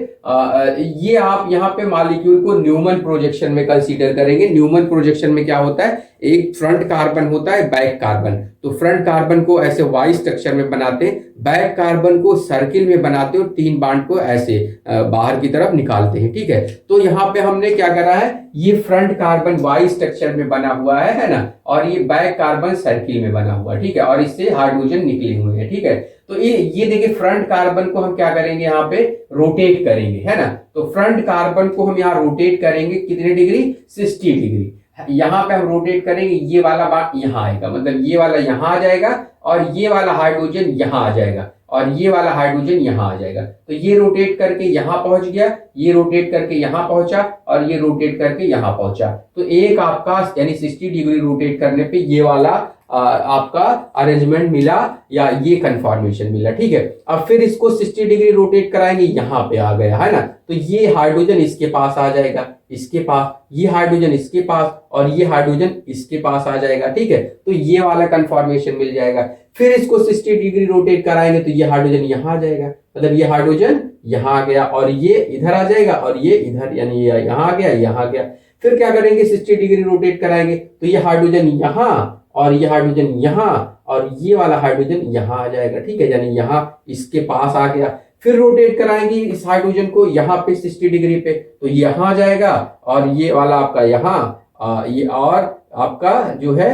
ये आप यहाँ पे मॉलिक्यूल को न्यूमन प्रोजेक्शन में कंसीडर करेंगे। न्यूमन प्रोजेक्शन में क्या होता है, एक फ्रंट कार्बन होता है, बैक कार्बन, तो फ्रंट कार्बन को ऐसे वाई स्ट्रक्चर में बनाते हैं, बैक कार्बन को सर्किल में बनाते हैं, और तीन बॉन्ड को ऐसे बाहर की तरफ निकालते हैं, ठीक है। तो यहाँ पे हमने क्या करा है, ये फ्रंट कार्बन वाई स्ट्रक्चर में बना हुआ है ना, और ये बैक कार्बन सर्किल में बना हुआ है, ठीक है, और इससे हाइड्रोजन निकले हुए हैं, ठीक है। तो ये देखिए फ्रंट कार्बन को हम क्या करेंगे, यहाँ पे रोटेट करेंगे, है ना। तो फ्रंट कार्बन को हम यहाँ रोटेट करेंगे कितने डिग्री, 60 डिग्री। यहाँ पे हम रोटेट करेंगे, ये वाला बात यहाँ आएगा, मतलब ये वाला यहाँ आ जाएगा, और ये वाला हाइड्रोजन यहाँ आ जाएगा, और ये वाला हाइड्रोजन यहाँ आ जाएगा। तो ये रोटेट करके यहाँ पहुंच गया, ये रोटेट करके यहाँ पहुंचा, और ये रोटेट करके यहाँ पहुंचा। तो एक आपका यानी 60 डिग्री रोटेट करने पे ये वाला आपका अरेंजमेंट मिला, या ये कन्फॉर्मेशन मिला, ठीक है। अब फिर इसको 60 डिग्री रोटेट कराएंगे, यहाँ पे आ गया, है ना। तो ये हाइड्रोजन इसके पास आ जाएगा, इसके पास, ये हाइड्रोजन इसके पास, और ये हाइड्रोजन इसके पास आ जाएगा, ठीक है। तो ये वाला कन्फॉर्मेशन मिल जाएगा। फिर इसको 60 डिग्री रोटेट कराएंगे तो ये हाइड्रोजन यहाँ आ जाएगा, मतलब ये हाइड्रोजन यहाँ आ गया, और ये इधर आ जाएगा, और ये इधर, यानी ये यहाँ आ गया, यहाँ आ गया। फिर क्या करेंगे, 60 डिग्री रोटेट कराएंगे तो ये हाइड्रोजन यहाँ, और ये हाइड्रोजन यहाँ, और ये वाला हाइड्रोजन यहाँ आ जाएगा, ठीक है, यानी यहाँ इसके पास आ गया। फिर रोटेट कराएंगे इस हाइड्रोजन को यहाँ पे 60 डिग्री पे, तो यहाँ आ जाएगा, और ये वाला आपका यहाँ, ये और आपका जो है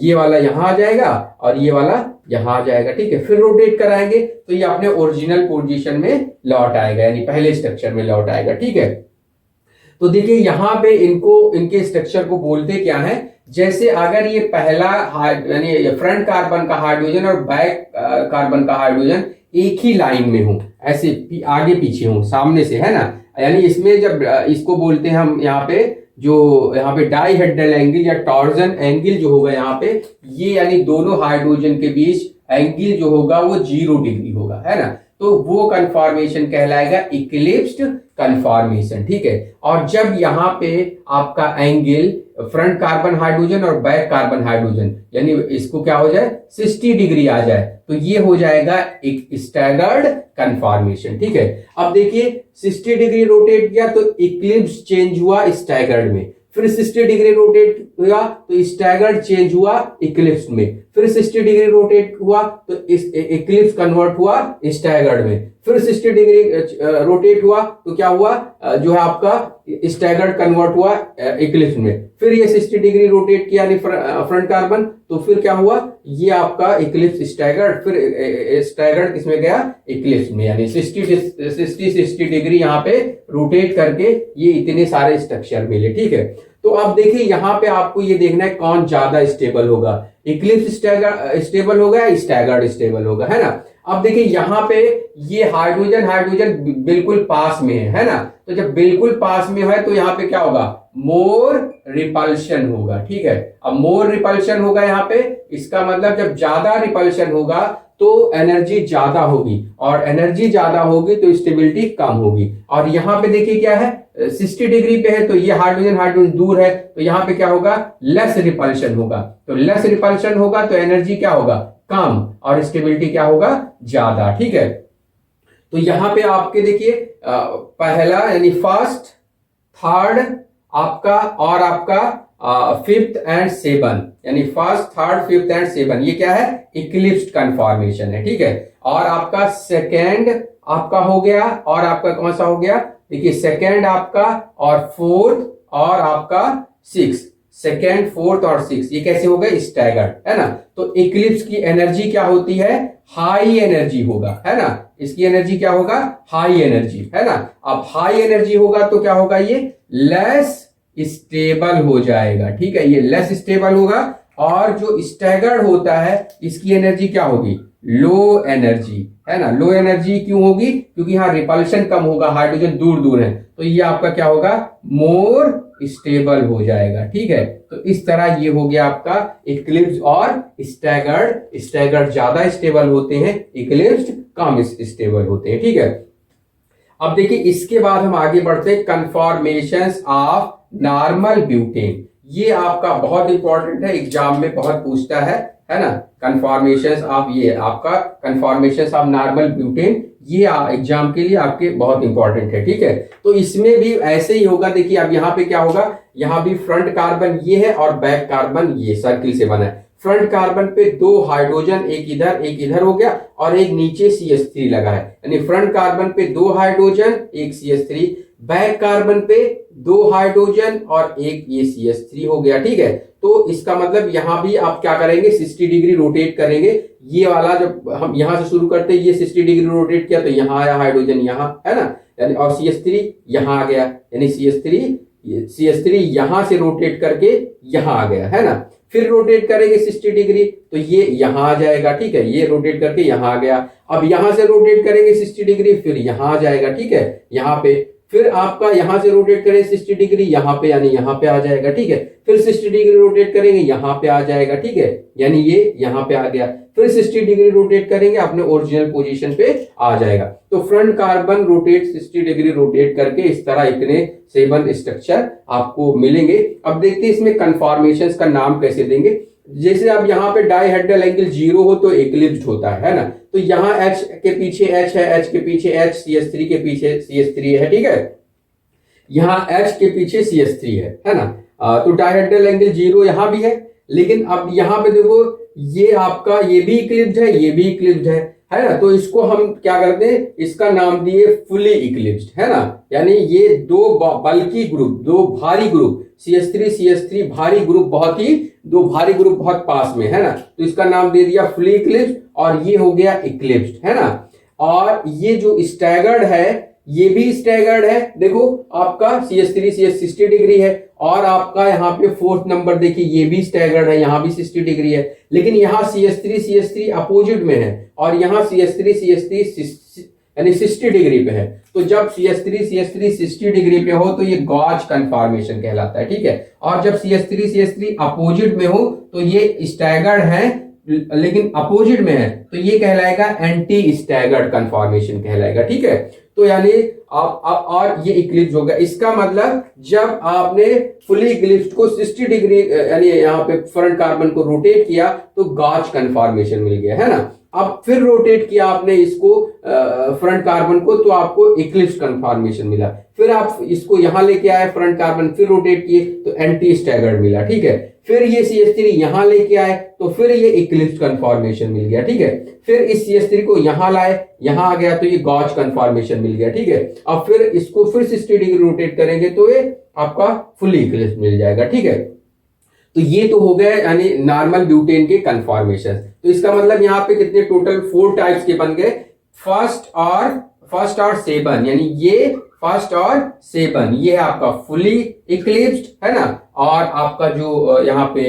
ये वाला यहाँ आ जाएगा और ये वाला यहाँ आ जाएगा, ठीक है। फिर रोटेट कराएंगे तो ये अपने ओरिजिनल पोजीशन में लौट आएगा, यानी पहले स्ट्रक्चर में लौट आएगा, ठीक है। तो देखिए यहाँ पे इनके स्ट्रक्चर को बोलते क्या है, जैसे अगर ये पहला यानी फ्रंट कार्बन का हाइड्रोजन और बैक कार्बन का हाइड्रोजन एक ही लाइन में हो, ऐसे आगे पीछे हो, सामने से, है ना, यानी इसमें जब इसको बोलते हैं हम यहाँ पे डाइहेड्रल एंगल या टॉर्जन एंगल जो होगा यहाँ पे, ये यानी दोनों हाइड्रोजन के बीच एंगल जो होगा वो 0 डिग्री होगा, है ना। तो वो कन्फॉर्मेशन कहलाएगा इक्लिप्स्ड कन्फॉर्मेशन, ठीक है। और जब यहाँ पे आपका एंगल फ्रंट कार्बन हाइड्रोजन और बैक कार्बन हाइड्रोजन यानी इसको क्या हो जाए 60 डिग्री आ जाए, तो ये हो जाएगा एक स्टैगर्ड कन्फॉर्मेशन, ठीक है। अब देखिए 60 डिग्री रोटेट किया तो इक्लिप्स चेंज हुआ स्टैगर्ड में, फिर 60 डिग्री रोटेट हुआ तो स्टैगर्ड चेंज हुआ इक्लिप्स में, फिर 60 डिग्री रोटेट हुआ तो इक्लिप्स कन्वर्ट हुआ स्टैगर्ड में, फिर 60 डिग्री रोटेट हुआ तो क्या हुआ जो है आपका स्टैगर्ड कन्वर्ट हुआ इक्लिप्स में, फिर ये 60 डिग्री रोटेट किया फ्रंट कार्बन तो फिर क्या हुआ ये आपका इक्लिप्स स्टैगर्ड, फिर स्टैगर्ड किसमें गया इक्लिप्स में, यानी 60 डिग्री यहाँ पे रोटेट करके ये इतने सारे स्ट्रक्चर मिले, ठीक है। तो अब देखिए यहाँ पे आपको ये देखना है कौन ज्यादा स्टेबल होगा, इक्लिप्स स्टेबल होगा या स्टैगर्ड स्टेबल होगा, है ना। अब देखिए यहाँ पे ये हाइड्रोजन बिल्कुल पास में है ना, तो जब बिल्कुल पास में है तो यहाँ पे क्या होगा मोर रिपल्शन होगा, ठीक है। अब मोर रिपल्शन होगा यहाँ पे, इसका मतलब जब ज्यादा रिपल्शन होगा तो एनर्जी ज्यादा होगी, और एनर्जी ज्यादा होगी तो स्टेबिलिटी कम होगी। और यहाँ पे देखिए क्या है 60 डिग्री पे है तो ये हाइड्रोजन दूर है, तो यहाँ पे क्या होगा लेस रिपल्शन होगा, तो लेस रिपल्शन होगा तो एनर्जी क्या होगा कम और स्टेबिलिटी क्या होगा ज्यादा, ठीक है। तो यहाँ पे आपके देखिए पहला यानी फर्स्ट, थर्ड आपका और आपका फिफ्थ एंड सेवन, यानी first, third, fifth and seven, ये क्या है इक्लिप्स्ड कन्फॉर्मेशन है, ठीक है। और आपका सेकेंड आपका हो गया, और आपका कौन सा हो गया देखिए सेकेंड आपका, और फोर्थ और आपका सिक्स, सेकेंड, फोर्थ और सिक्स, ये कैसे हो गए स्टैगर्ड, है ना। तो इक्लिप्स की एनर्जी क्या होती है हाई एनर्जी होगा, है ना, इसकी एनर्जी क्या होगा हाई एनर्जी, है ना। अब हाई एनर्जी होगा तो क्या होगा ये लेस स्टेबल हो जाएगा, ठीक है, ये लेस स्टेबल होगा। और जो स्टैगर्ड होता है इसकी एनर्जी क्या होगी लो एनर्जी, है ना। लो एनर्जी क्यों होगी क्योंकि यहाँ रिपल्शन कम होगा, हाइड्रोजन दूर दूर है, तो ये आपका क्या होगा मोर स्टेबल हो जाएगा, ठीक है। तो इस तरह ये हो गया आपका इक्लिप्स और स्टैगर्ड, स्टैगर्ड ज्यादा स्टेबल होते हैं, इक्लिप्स्ड कम स्टेबल होते हैं, ठीक है। अब देखिए इसके बाद हम आगे बढ़ते हैं कन्फॉर्मेशंस ऑफ नॉर्मल ब्यूटेन, ये आपका बहुत इंपॉर्टेंट है, एग्जाम में बहुत पूछता है ना। कन्फॉर्मेशंस ऑफ ये आपका कन्फॉर्मेशंस ऑफ नॉर्मल ब्यूटेन, ये एग्जाम के लिए आपके बहुत इंपॉर्टेंट है, ठीक है। तो इसमें भी ऐसे ही होगा, देखिए अब यहाँ पे क्या होगा, यहाँ भी फ्रंट कार्बन ये है और बैक कार्बन ये सर्किल से बना है। फ्रंट कार्बन पे दो हाइड्रोजन एक इधर हो गया और एक नीचे CH3 लगा है, यानी फ्रंट कार्बन पे दो हाइड्रोजन एक CH3, बैक कार्बन पे दो हाइड्रोजन और एक ये CH3 हो गया, ठीक है। तो इसका मतलब यहां भी आप क्या करेंगे 60 डिग्री रोटेट करेंगे, ये वाला जब हम यहां से शुरू करते हैं ये 60 डिग्री रोटेट किया तो यहां आया हाइड्रोजन यहां, है ना, यानी और CH3 यहां आ गया, यानी CH3 यहां से रोटेट करके यहां आ गया, है ना। फिर रोटेट करेंगे 60 डिग्री तो ये यहां आ जाएगा, ठीक है, ये रोटेट करके यहां आ गया। अब यहां से रोटेट करेंगे 60 डिग्री फिर यहां आ जाएगा, ठीक है, यहां पे। फिर आपका यहां से रोटेट करें 60 डिग्री यहां पे, यानी यहां पे आ जाएगा, ठीक है। फिर 60 डिग्री रोटेट करेंगे यहां पे आ जाएगा, ठीक है, यानी ये यहां पे आ गया। फिर 60 डिग्री रोटेट करेंगे अपने ओरिजिनल पोजीशन पे आ जाएगा। तो front carbon rotate 60 degree rotate करके इस तरह इतने 7 स्ट्रक्चर आपको मिलेंगे। अब देखते हैं इसमें कन्फॉर्मेशंस का नाम कैसे देंगे। जैसे अब यहाँ पे डाइहेड्रल एंगल 0 हो तो इक्लिप्स्ड होता है ना। तो यहाँ H के पीछे H है, H के पीछे H, CH3 के पीछे CH3 है, ठीक है। यहाँ H के पीछे CH3 है ना। तो डाइहेड्रल एंगल 0 यहाँ भी है, लेकिन अब यहाँ पे देखो ये आपका ये भी इक्लिप्स्ड है, ये भी इक्लिप्स्ड है। है ना। तो इसको हम क्या करते हैं, इसका नाम दिए फुली इक्लिप्स्ड, है ना। यानी ये दो बल्कि ग्रुप, दो भारी ग्रुप CH3 भारी ग्रुप, बहुत ही दो भारी ग्रुप बहुत पास में, है ना। तो इसका नाम दे दिया फुली इक्लिप्स्ड, और ये हो गया इक्लिप्स्ड, है ना। और ये जो स्टैगर्ड है, ये भी स्टैगर्ड है। देखो आपका CH3 60 डिग्री है, और आपका यहाँ पे फोर्थ नंबर देखिए ये भी स्टैगर्ड है, यहाँ भी 60 डिग्री है। लेकिन यहाँ CH3 अपोजिट में है, और यहाँ CH3 यानी 60 डिग्री पे है। तो जब CH3 60 डिग्री पे हो तो ये गॉच कन्फॉर्मेशन कहलाता है, ठीक है। और जब CH3 अपोजिट में हो तो ये स्टैगर्ड है, लेकिन अपोजिट में है, तो ये कहलाएगा एंटी स्टैगर्ड कन्फॉर्मेशन कहलाएगा, ठीक है। तो यानी आप और ये इक्लिप्स होगा। इसका मतलब जब आपने फुली इक्लिप्स को 60 डिग्री यानी यहाँ पे फ्रंट कार्बन को रोटेट किया तो गॉच कन्फॉर्मेशन मिल गया, है ना। अब फिर रोटेट किया आपने इसको फ्रंट कार्बन को, तो आपको इक्लिप्स कन्फॉर्मेशन मिला। फिर आप इसको यहां लेके आए फ्रंट कार्बन, फिर रोटेट किए तो एंटी स्टैगर्ड मिला, ठीक है। फिर ये CH3 यहां लेके आए तो फिर ये इक्लिप्स कन्फॉर्मेशन मिल गया, ठीक है। फिर इस CH3 को यहां लाए, यहां आ गया तो ये गॉच कन्फॉर्मेशन मिल गया, ठीक है। अब फिर इसको फिर 60 डिग्री रोटेट करेंगे तो ये आपका फुली इक्लिप्स मिल जाएगा, ठीक है। तो ये तो हो गए यानी नॉर्मल ब्यूटेन के कन्फॉर्मेशन। तो इसका मतलब यहाँ पे कितने टोटल 4 टाइप्स के बन गए, फर्स्ट और सेवन, यानी ये फर्स्ट और सेवन, ये है आपका फुली इक्लिप्स्ड, है ना। और आपका जो यहाँ पे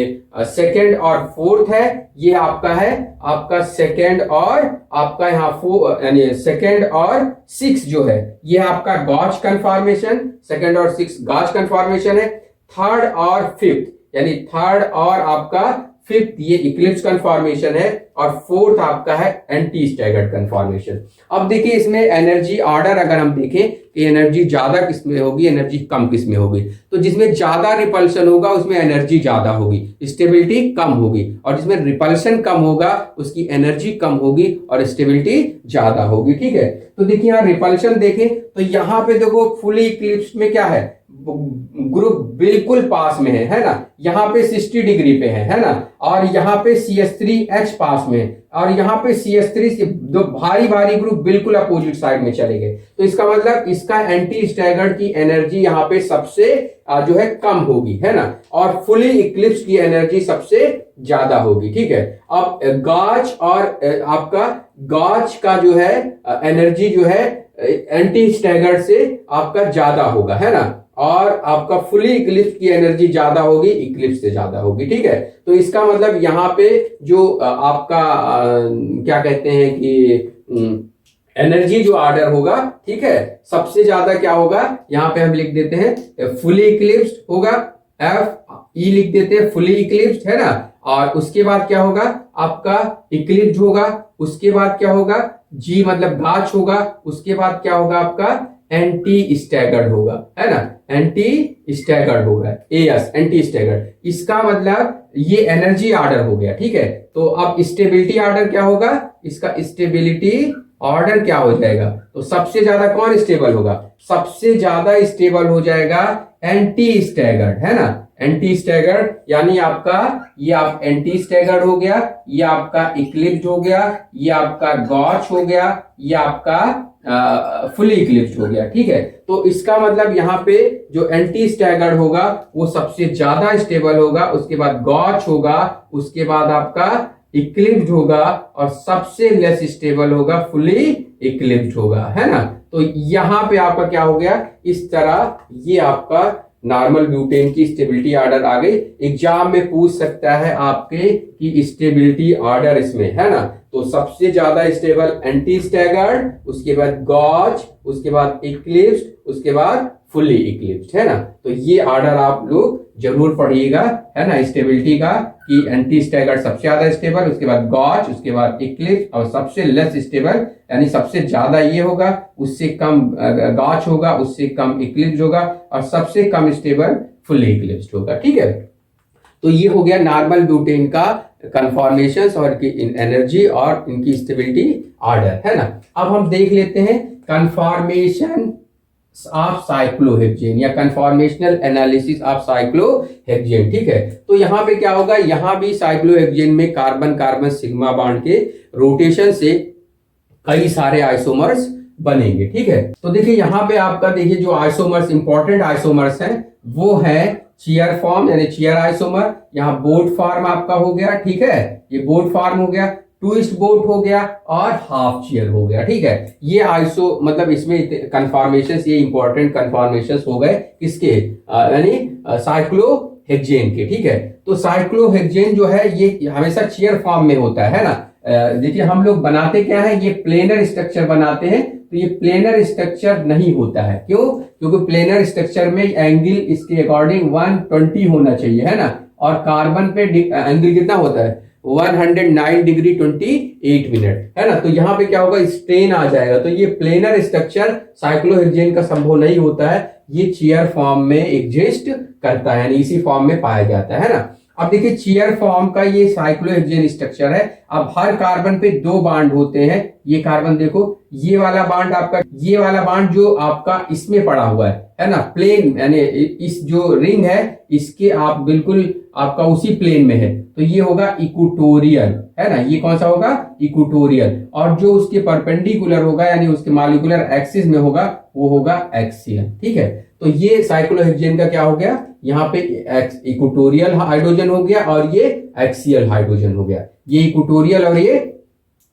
सेकंड और फोर्थ है, ये आपका है आपका सेकंड और आपका यहाँ यानी सेकंड और 6 जो है ये आपका गॉच कन्फॉर्मेशन, सेकंड और 6 गॉच कन्फॉर्मेशन है। थर्ड और फिफ्थ यानी थर्ड और आपका फिफ्थ ये इक्लिप्स कन्फॉर्मेशन है, और फोर्थ आपका है एंटी स्टैगर्ड कन्फॉर्मेशन। अब देखिए इसमें एनर्जी ऑर्डर अगर हम देखें कि एनर्जी ज्यादा किसमें होगी, एनर्जी कम किसमें होगी, तो जिसमें ज्यादा रिपल्शन होगा उसमें एनर्जी ज्यादा होगी, स्टेबिलिटी कम होगी, और जिसमें रिपल्शन कम होगा उसकी एनर्जी कम होगी और स्टेबिलिटी ज्यादा होगी, ठीक है। तो देखिए यहाँ रिपल्शन देखें तो यहाँ पे देखो फुली इक्लिप्स में क्या है, ग्रुप बिल्कुल पास में है ना। यहाँ पे 60 डिग्री पे है ना। और यहाँ पे CH3H पास में है, और यहाँ पे CH3 से दो भारी भारी ग्रुप बिल्कुल अपोजिट साइड में चले गए। तो इसका मतलब इसका एंटी स्टैगर्ड की एनर्जी यहाँ पे सबसे जो है कम होगी, है ना। और फुली इक्लिप्स की एनर्जी सबसे ज्यादा होगी, ठीक है। अब गॉच और आपका गॉच का जो है एनर्जी जो है एंटी स्टैगर्ड से आपका ज्यादा होगा, है ना। और आपका फुली इक्लिप्स की एनर्जी ज्यादा होगी, इक्लिप्स से ज्यादा होगी, ठीक है। तो इसका मतलब यहाँ पे जो आपका क्या कहते हैं कि एनर्जी जो ऑर्डर होगा, ठीक है, सबसे ज्यादा क्या होगा, यहाँ पे हम लिख देते हैं फुली इक्लिप्स्ड होगा, FE लिख देते हैं फुली इक्लिप्स्ड, है ना। और उसके बाद क्या होगा आपका इक्लिप्स्ड होगा, उसके बाद क्या होगा G मतलब गाच होगा, उसके बाद क्या होगा आपका एंटी स्टैगर्ड होगा, है ना। एंटी स्टैगर्ड होगा, AS एंटी स्टैगर्ड। इसका मतलब ये एनर्जी ऑर्डर हो गया, ठीक है। तो अब स्टेबिलिटी ऑर्डर क्या होगा, इसका स्टेबिलिटी ऑर्डर क्या हो जाएगा, तो सबसे ज्यादा कौन स्टेबल होगा, सबसे ज्यादा स्टेबल हो जाएगा एंटी स्टैगर्ड, है ना। एंटी स्टैगर्ड यानी आपका ये आप एंटी स्टैगर्ड हो गया, ये आपका इक्लिप्स्ड हो गया, ये आपका गॉच हो गया, ये आपका फुली इक्लिप्स्ड हो गया, ठीक है। तो इसका मतलब यहाँ पे जो एंटी स्टैगर्ड होगा वो सबसे ज्यादा स्टेबल होगा, उसके बाद गॉच होगा, उसके बाद आपका इक्लिप्स्ड होगा, और सबसे लेस स्टेबल होगा फुली इक्लिप्स्ड होगा, है ना। तो यहाँ पे आपका क्या हो गया, इस तरह ये आपका नॉर्मल ब्यूटेन की स्टेबिलिटी ऑर्डर आ गई। एग्जाम में पूछ सकता है आपके कि स्टेबिलिटी ऑर्डर इसमें, है ना। तो सबसे ज्यादा स्टेबल एंटी स्टैगर्ड, उसके बाद गॉच, उसके बाद इक्लिप्स्ड, उसके बाद फुली इक्लिप्स्ड, है ना। तो ये ऑर्डर आप लोग जरूर पढ़िएगा, है ना, स्टेबिलिटी का, कि एंटी स्टैगर्ड सबसे ज्यादा स्टेबल, उसके बाद गॉच, उसके बाद इक्लिप्स, और सबसे लेस स्टेबल यानी सबसे ज्यादा ये होगा, उससे कम गॉच होगा, उससे कम इक्लिप्स होगा, और सबसे कम स्टेबल फुली इक्लिप्स्ड होगा, ठीक है। तो ये हो गया नॉर्मल ब्यूटेन का कन्फॉर्मेशंस और इनकी एनर्जी और इनकी स्टेबिलिटी ऑर्डर, है ना। अब हम देख लेते हैं कन्फॉर्मेशन ऑफ साइक्लोहेक्सेन या कन्फॉर्मेशनल एनालिसिस ऑफ साइक्लोहेक्सेन, ठीक है। तो यहाँ पे क्या होगा, यहाँ भी साइक्लोहेक्सेन में कार्बन कार्बन सिग्मा बॉन्ड के रोटेशन से कई सारे आइसोमर्स बनेंगे। ठीक है, तो देखिए यहाँ पे आपका देखिए जो आइसोमर्स इंपॉर्टेंट आइसोमर्स हैं वो है चीयर फॉर्म यानी चीयर आइसोमर, यहाँ बोट फॉर्म आपका हो गया। ठीक है, ये बोट फॉर्म हो गया, ट्विस्ट बोट हो गया और हाफ चीयर हो गया। ठीक है, ये आइसो मतलब इसमें कन्फॉर्मेशन, ये इंपॉर्टेंट कन्फॉर्मेशन हो गए किसके, यानी साइक्लोहेक्सेन के। ठीक है, तो साइक्लोहेक्सेन जो है ये हमेशा चीयर फॉर्म में होता है ना। देखिए हम लोग बनाते क्या है, ये प्लेनर स्ट्रक्चर बनाते हैं, तो ये प्लेनर स्ट्रक्चर नहीं होता है। क्यों? क्योंकि प्लेनर स्ट्रक्चर में एंगल इसके अकॉर्डिंग 120 होना चाहिए, है ना, और कार्बन पे एंगल कितना होता है 109 डिग्री 28 मिनट, है ना। तो यहाँ पे क्या होगा, स्ट्रेन आ जाएगा। तो ये प्लेनर स्ट्रक्चर साइक्लोहेक्सेन का संभव नहीं होता है, ये चीयर फॉर्म में एग्जिस्ट करता है, यानी इसी फॉर्म में पाया जाता है ना। अब देखिए चीयर फॉर्म का ये साइक्लोहेक्सेन स्ट्रक्चर है। अब हर कार्बन पे दो बांड होते हैं। ये कार्बन देखो, ये वाला बांड आपका, ये वाला बांड जो आपका इसमें पड़ा हुआ है ना, प्लेन यानी इस जो रिंग है इसके आप बिल्कुल आपका उसी प्लेन में है, तो ये होगा इक्वेटोरियल, है ना। ये कौन सा होगा, इक्वेटोरियल। और जो उसके परपेंडिकुलर होगा यानी उसके मॉलिक्यूलर एक्सिस में होगा वो होगा एक्सियल। ठीक है, तो ये साइक्लोहेक्सेन का क्या हो गया, यहाँ पे इक्वेटोरियल हाइड्रोजन हो गया और ये एक्सियल हाइड्रोजन हो गया, ये इक्वेटोरियल और ये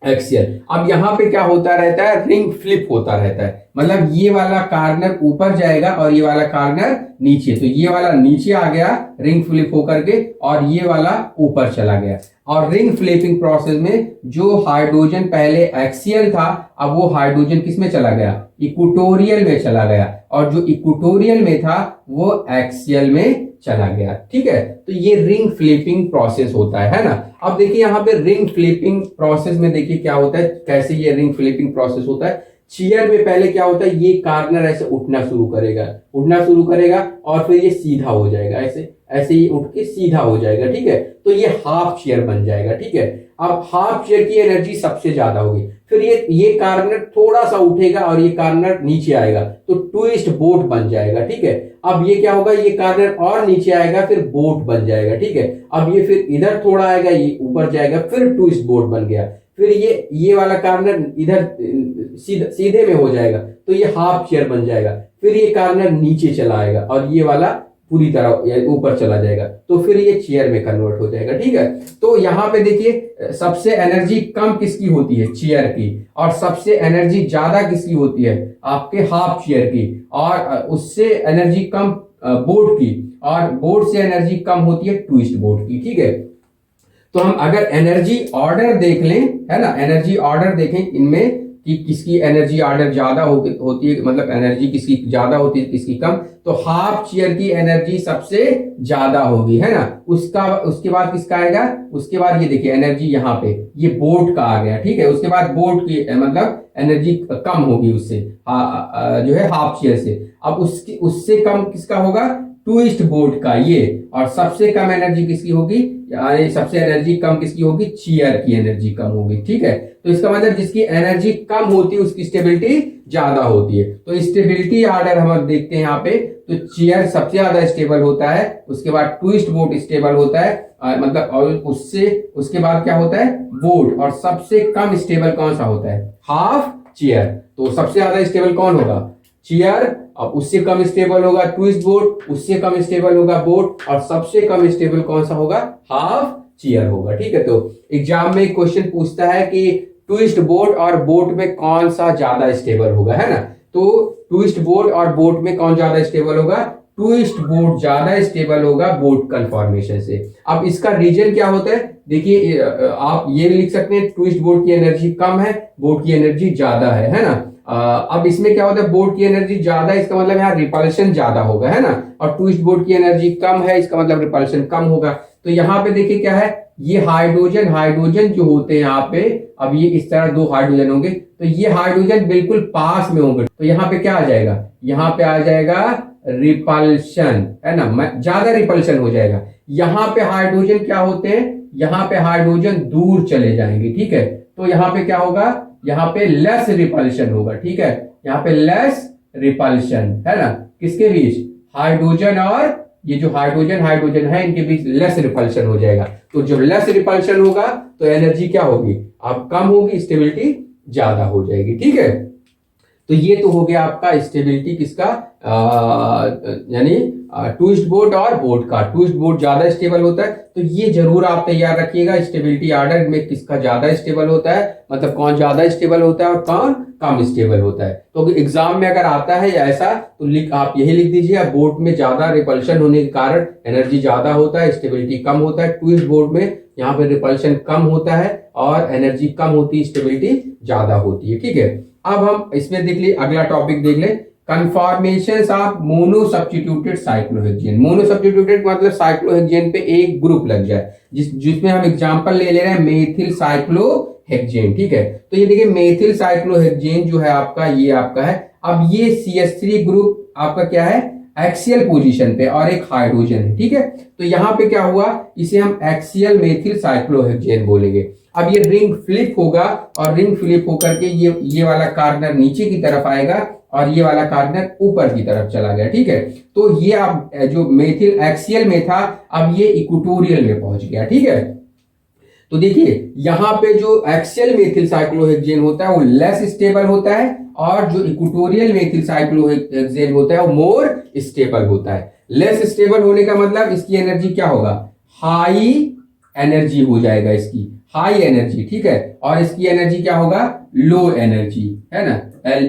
एक्सियल। अब यहाँ पे क्या होता रहता है, रिंग फ्लिप होता रहता है, मतलब ये वाला कार्नर ऊपर जाएगा और ये वाला कार्नर नीचे, तो ये वाला नीचे आ गया रिंग फ्लिप होकर के और ये वाला ऊपर चला गया। और रिंग फ्लिपिंग प्रोसेस में जो हाइड्रोजन पहले एक्सियल था, अब वो हाइड्रोजन किस में चला गया, इक्वेटोरियल में चला गया, और जो इक्वेटोरियल में था वो एक्सियल में चला गया। ठीक है, तो ये रिंग फ्लिपिंग प्रोसेस होता है ना। अब देखिए यहाँ पे रिंग फ्लिपिंग प्रोसेस में देखिए क्या होता है, कैसे ये रिंग फ्लिपिंग प्रोसेस होता है। चीयर में पहले क्या होता है, ये कार्नर ऐसे उठना शुरू करेगा और फिर ये सीधा हो जाएगा, ऐसे ऐसे ही उठ के सीधा हो जाएगा। ठीक है, तो ये हाफ चेयर बन जाएगा। ठीक है, अब हाफ चेयर की एनर्जी सबसे ज्यादा होगी, फिर ये कार्नर थोड़ा सा उठेगा और ये कार्नर नीचे आएगा, तो ट्विस्ट बोट बन जाएगा। ठीक है, अब ये क्या होगा, ये कार्नर और नीचे आएगा फिर बोट बन जाएगा। ठीक है, अब ये फिर इधर थोड़ा आएगा, ये ऊपर जाएगा, फिर ट्विस्ट बोट बन गया, फिर ये वाला कार्नर इधर सीधे में हो जाएगा, तो ये हाफ चेयर बन जाएगा, फिर ये कार्नर नीचे चला आएगा और ये वाला पूरी तरह ऊपर चला जाएगा, तो फिर ये चेयर में कन्वर्ट हो जाएगा। ठीक है, तो यहाँ पे देखिए सबसे एनर्जी कम किसकी होती है, चेयर की, और सबसे एनर्जी ज्यादा किसकी होती है, आपके हाफ चेयर की, और उससे एनर्जी कम बोट की, और बोट से एनर्जी कम होती है ट्विस्ट बोट की। ठीक है, तो हम अगर एनर्जी ऑर्डर देख लें, है ना, एनर्जी ऑर्डर देखें इनमें कि किसकी एनर्जी ऑर्डर ज्यादा होती है, मतलब एनर्जी किसकी ज्यादा होती है किसकी कम, तो हाफ चेयर की एनर्जी सबसे ज्यादा होगी, है ना। उसके बाद किसका आएगा, उसके बाद ये देखिए एनर्जी यहाँ पे ये बोट का आ गया। ठीक है, उसके बाद बोट की मतलब एनर्जी कम होगी उससे, जो है हाफ चेयर से। अब उससे कम किसका होगा, ट्विस्ट बोट का ये, और सबसे कम एनर्जी किसकी होगी, यानी सबसे एनर्जी कम किसकी होगी, चीयर की एनर्जी कम होगी। ठीक है, तो इसका मतलब जिसकी एनर्जी कम होती है उसकी स्टेबिलिटी ज्यादा होती है। तो स्टेबिलिटी ऑर्डर हम देखते हैं यहाँ पे, तो चीयर सबसे ज्यादा स्टेबल होता है, उसके बाद ट्विस्ट बोट स्टेबल होता है, मतलब और उसके बाद क्या होता है, बोट, और सबसे कम स्टेबल कौन सा होता है, हाफ चेयर। तो सबसे ज्यादा स्टेबल कौन होगा, चेयर, अब उससे कम स्टेबल होगा ट्विस्ट बोट, उससे कम स्टेबल होगा बोट, और सबसे कम स्टेबल कौन सा होगा, हाफ चेयर होगा। ठीक है, तो एग्जाम में क्वेश्चन पूछता है कि ट्विस्ट बोट और बोट में कौन सा ज्यादा स्टेबल होगा, है ना। तो ट्विस्ट बोट और बोट में कौन ज्यादा स्टेबल होगा, ट्विस्ट बोट ज्यादा स्टेबल होगा बोट कन्फॉर्मेशन से। अब इसका रीजन क्या होता है, देखिए आप ये लिख सकते हैं ट्विस्ट बोट की एनर्जी कम है, बोट की एनर्जी ज्यादा है ना। अब इसमें क्या होता है, बोट की एनर्जी ज्यादा, इसका मतलब यहाँ रिपल्शन ज्यादा होगा, है ना, और ट्विस्ट बोट की एनर्जी कम है, इसका मतलब रिपल्शन कम होगा। तो यहाँ पे देखिए क्या है, ये हाइड्रोजन जो होते हैं यहाँ पे, अब ये इस तरह दो हाइड्रोजन होंगे, तो ये हाइड्रोजन बिल्कुल पास में होंगे, तो यहाँ पे क्या आ जाएगा, यहाँ पे आ जाएगा रिपल्शन, है ना, ज्यादा रिपल्शन हो जाएगा। यहाँ पे हाइड्रोजन क्या होते हैं, यहाँ पे हाइड्रोजन दूर चले जाएंगे। ठीक है, तो यहाँ पे क्या होगा, यहाँ पे लेस रिपल्शन होगा। ठीक है, यहाँ पे लेस रिपल्शन, है ना, किसके बीच, हाइड्रोजन और ये जो हाइड्रोजन है इनके बीच लेस रिपल्शन हो जाएगा। तो जब लेस रिपल्शन होगा तो एनर्जी क्या होगी, अब कम होगी, स्टेबिलिटी ज्यादा हो जाएगी। ठीक है, तो ये तो हो गया आपका स्टेबिलिटी किसका, यानी ट्विस्ट बोट और बोट का। ट्विस्ट बोट ज्यादा स्टेबल होता है, तो ये जरूर आप तैयार रखिएगा स्टेबिलिटी ऑर्डर में किसका ज्यादा स्टेबल होता है, मतलब कौन ज्यादा स्टेबल होता है और कौन कम स्टेबल होता है। तो एग्जाम में अगर आता है या ऐसा तो आप यही लिख दीजिए, बोट में ज्यादा रिपल्शन होने के कारण एनर्जी ज्यादा होता है, स्टेबिलिटी कम होता है। ट्विस्ट बोट में यहाँ पे रिपल्शन कम होता है और एनर्जी कम होती है, स्टेबिलिटी ज्यादा होती है। ठीक है, अब हम इसमें देख लिए, अगला टॉपिक देख ले, conformations of mono substituted cyclohexane. Mono substituted मतलब साइक्लोहेक्सेन पे एक ग्रुप लग जाए, जिसमें हम एग्जांपल ले रहे हैं मेथिल साइक्लोहेक्सेन। ठीक है, तो ये देखिए मेथिल साइक्लोहेक्सेन जो है आपका, ये आपका है। अब ये CH3 ग्रुप आपका क्या है, एक्सियल पोजीशन पे और एक हाइड्रोजन है। ठीक है, तो यहां पे क्या हुआ, इसे हम एक्सियल मेथिल साइक्लोहेक्सेन बोलेंगे। अब ये रिंग फ्लिप होगा और रिंग फ्लिप होकर के ये वाला कार्नर नीचे की तरफ आएगा और ये वाला कार्नर ऊपर की तरफ चला गया। ठीक है, तो ये अब जो मेथिल एक्सियल में था, अब ये इक्वेटोरियल में पहुंच गया। ठीक है, तो देखिए यहां पे जो एक्सियल मेथिल साइक्लोहेक्सेन होता है वो लेस स्टेबल होता है और जो इक्वेटोरियल मेथिल साइक्लोहेक्सेन होता है वो मोर स्टेबल होता है। लेस स्टेबल होने का मतलब इसकी एनर्जी क्या होगा, हाई एनर्जी हो जाएगा, इसकी हाई एनर्जी। ठीक है, और इसकी एनर्जी क्या होगा, लो एनर्जी, है ना,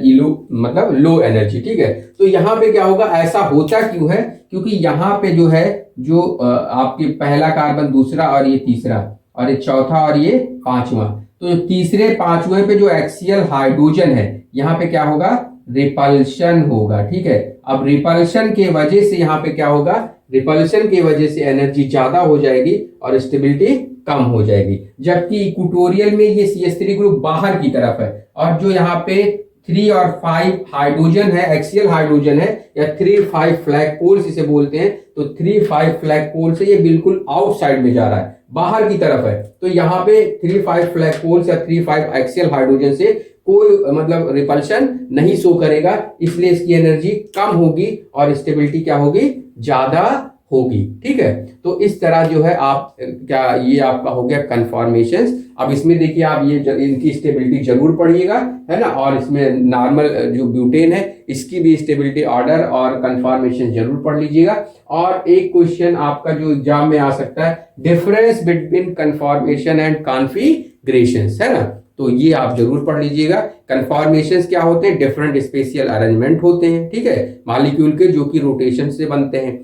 लो मतलब लो एनर्जी। ठीक है, तो यहां पे क्या होगा, ऐसा होता क्यों है, क्योंकि यहां पे जो है जो आपके पहला कार्बन, दूसरा और ये तीसरा और ये चौथा और ये पांचवा, तो तीसरे पांचवें पे जो एक्सियल हाइड्रोजन है यहाँ पे क्या होगा, रिपल्शन होगा। ठीक है, अब रिपल्शन के वजह से यहाँ पे क्या होगा, रिपल्शन की वजह से एनर्जी ज्यादा हो जाएगी और स्टेबिलिटी कम हो जाएगी। जबकि इक्वेटोरियल में ये CH3 ग्रुप बाहर की तरफ है और जो यहाँ पे 3 और 5 हाइड्रोजन है, एक्सियल हाइड्रोजन है, या 3-5 फ्लैग पोल्स इसे बोलते हैं, तो 3-5 फ्लैग पोल से ये बिल्कुल आउटसाइड में जा रहा है, बाहर की तरफ है। तो यहाँ पे 3-5 फ्लैग पोल्स या 3-5 एक्सियल हाइड्रोजन से कोई मतलब रिपल्शन नहीं शो करेगा, इसलिए इसकी एनर्जी कम होगी और स्टेबिलिटी क्या होगी, ज्यादा होगी। ठीक है, तो इस तरह जो है आप क्या, ये आपका हो गया कन्फॉर्मेशंस। अब इसमें देखिए आप ये इनकी स्टेबिलिटी जरूर पढ़िएगा, है ना, और इसमें नॉर्मल जो ब्यूटेन है इसकी भी स्टेबिलिटी ऑर्डर और कन्फॉर्मेशन जरूर पढ़ लीजिएगा। और एक क्वेश्चन आपका जो एग्जाम में आ सकता है, difference between conformation and configurations, है ना, तो ये आप जरूर पढ़ लीजिएगा। कन्फॉर्मेशंस क्या होते हैं, डिफरेंट स्पेशियल अरेंजमेंट होते हैं। ठीक है, मॉलिक्यूल के जो कि रोटेशन से बनते हैं।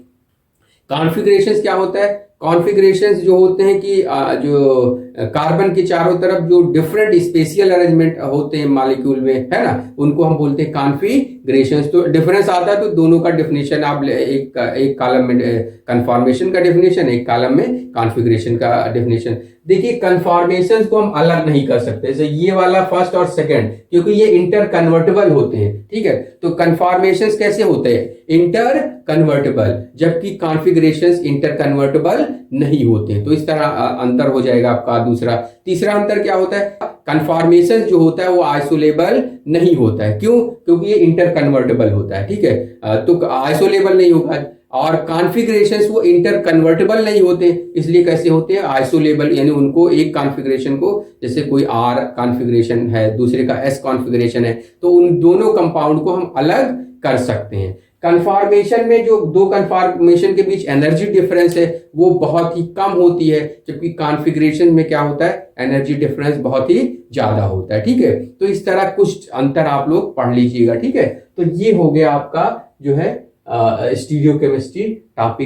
कॉन्फ़िगरेशंस क्या होता है, कॉन्फ़िगरेशंस जो होते हैं कि जो कार्बन के चारों तरफ जो डिफरेंट स्पेशियल अरेंजमेंट होते हैं मॉलिक्यूल में, है ना, उनको हम बोलते हैं कॉन्फ़िगरेशंस। तो डिफरेंस आता है तो दोनों का डेफिनेशन आप एक कॉलम में कन्फॉर्मेशन का डेफिनेशन, एक कॉलम में कॉन्फ़िगरेशन का डेफिनेशन। देखिए कन्फॉर्मेशंस को हम अलग नहीं कर सकते, जैसे ये वाला फर्स्ट और सेकंड, क्योंकि ये इंटर कन्वर्टेबल होते हैं। ठीक है, तो कन्फॉर्मेशंस कैसे होते हैं, इंटर कन्वर्टेबल, जबकि कॉन्फ़िगरेशंस इंटर कन्वर्टेबल नहीं होते हैं। तो इस तरह अंतर हो जाएगा आपका। दूसरा तीसरा अंतर क्या होता है, कन्फॉर्मेशन जो होता है वो आइसोलेबल नहीं होता है। क्यों, क्योंकि ये इंटर कन्वर्टेबल होता है। ठीक है, तो आइसोलेबल नहीं होगा। और कॉन्फ़िगरेशंस वो इंटर कन्वर्टेबल नहीं होते, इसलिए कैसे होते हैं, आइसोलेबल, यानी उनको एक कॉन्फ़िगरेशन को, जैसे कोई R कॉन्फ़िगरेशन है, दूसरे का S कॉन्फ़िगरेशन है, तो उन दोनों कंपाउंड को हम अलग कर सकते हैं। कन्फॉर्मेशन में जो दो कन्फॉर्मेशन के बीच एनर्जी डिफरेंस है वो बहुत ही कम होती है, जबकि कॉन्फ़िगरेशन में क्या होता है, एनर्जी डिफरेंस बहुत ही ज्यादा होता है। ठीक है, तो इस तरह कुछ अंतर आप लोग पढ़ लीजिएगा। ठीक है, तो ये हो गया आपका जो है स्टीरियोकेमिस्ट्री टॉपिक।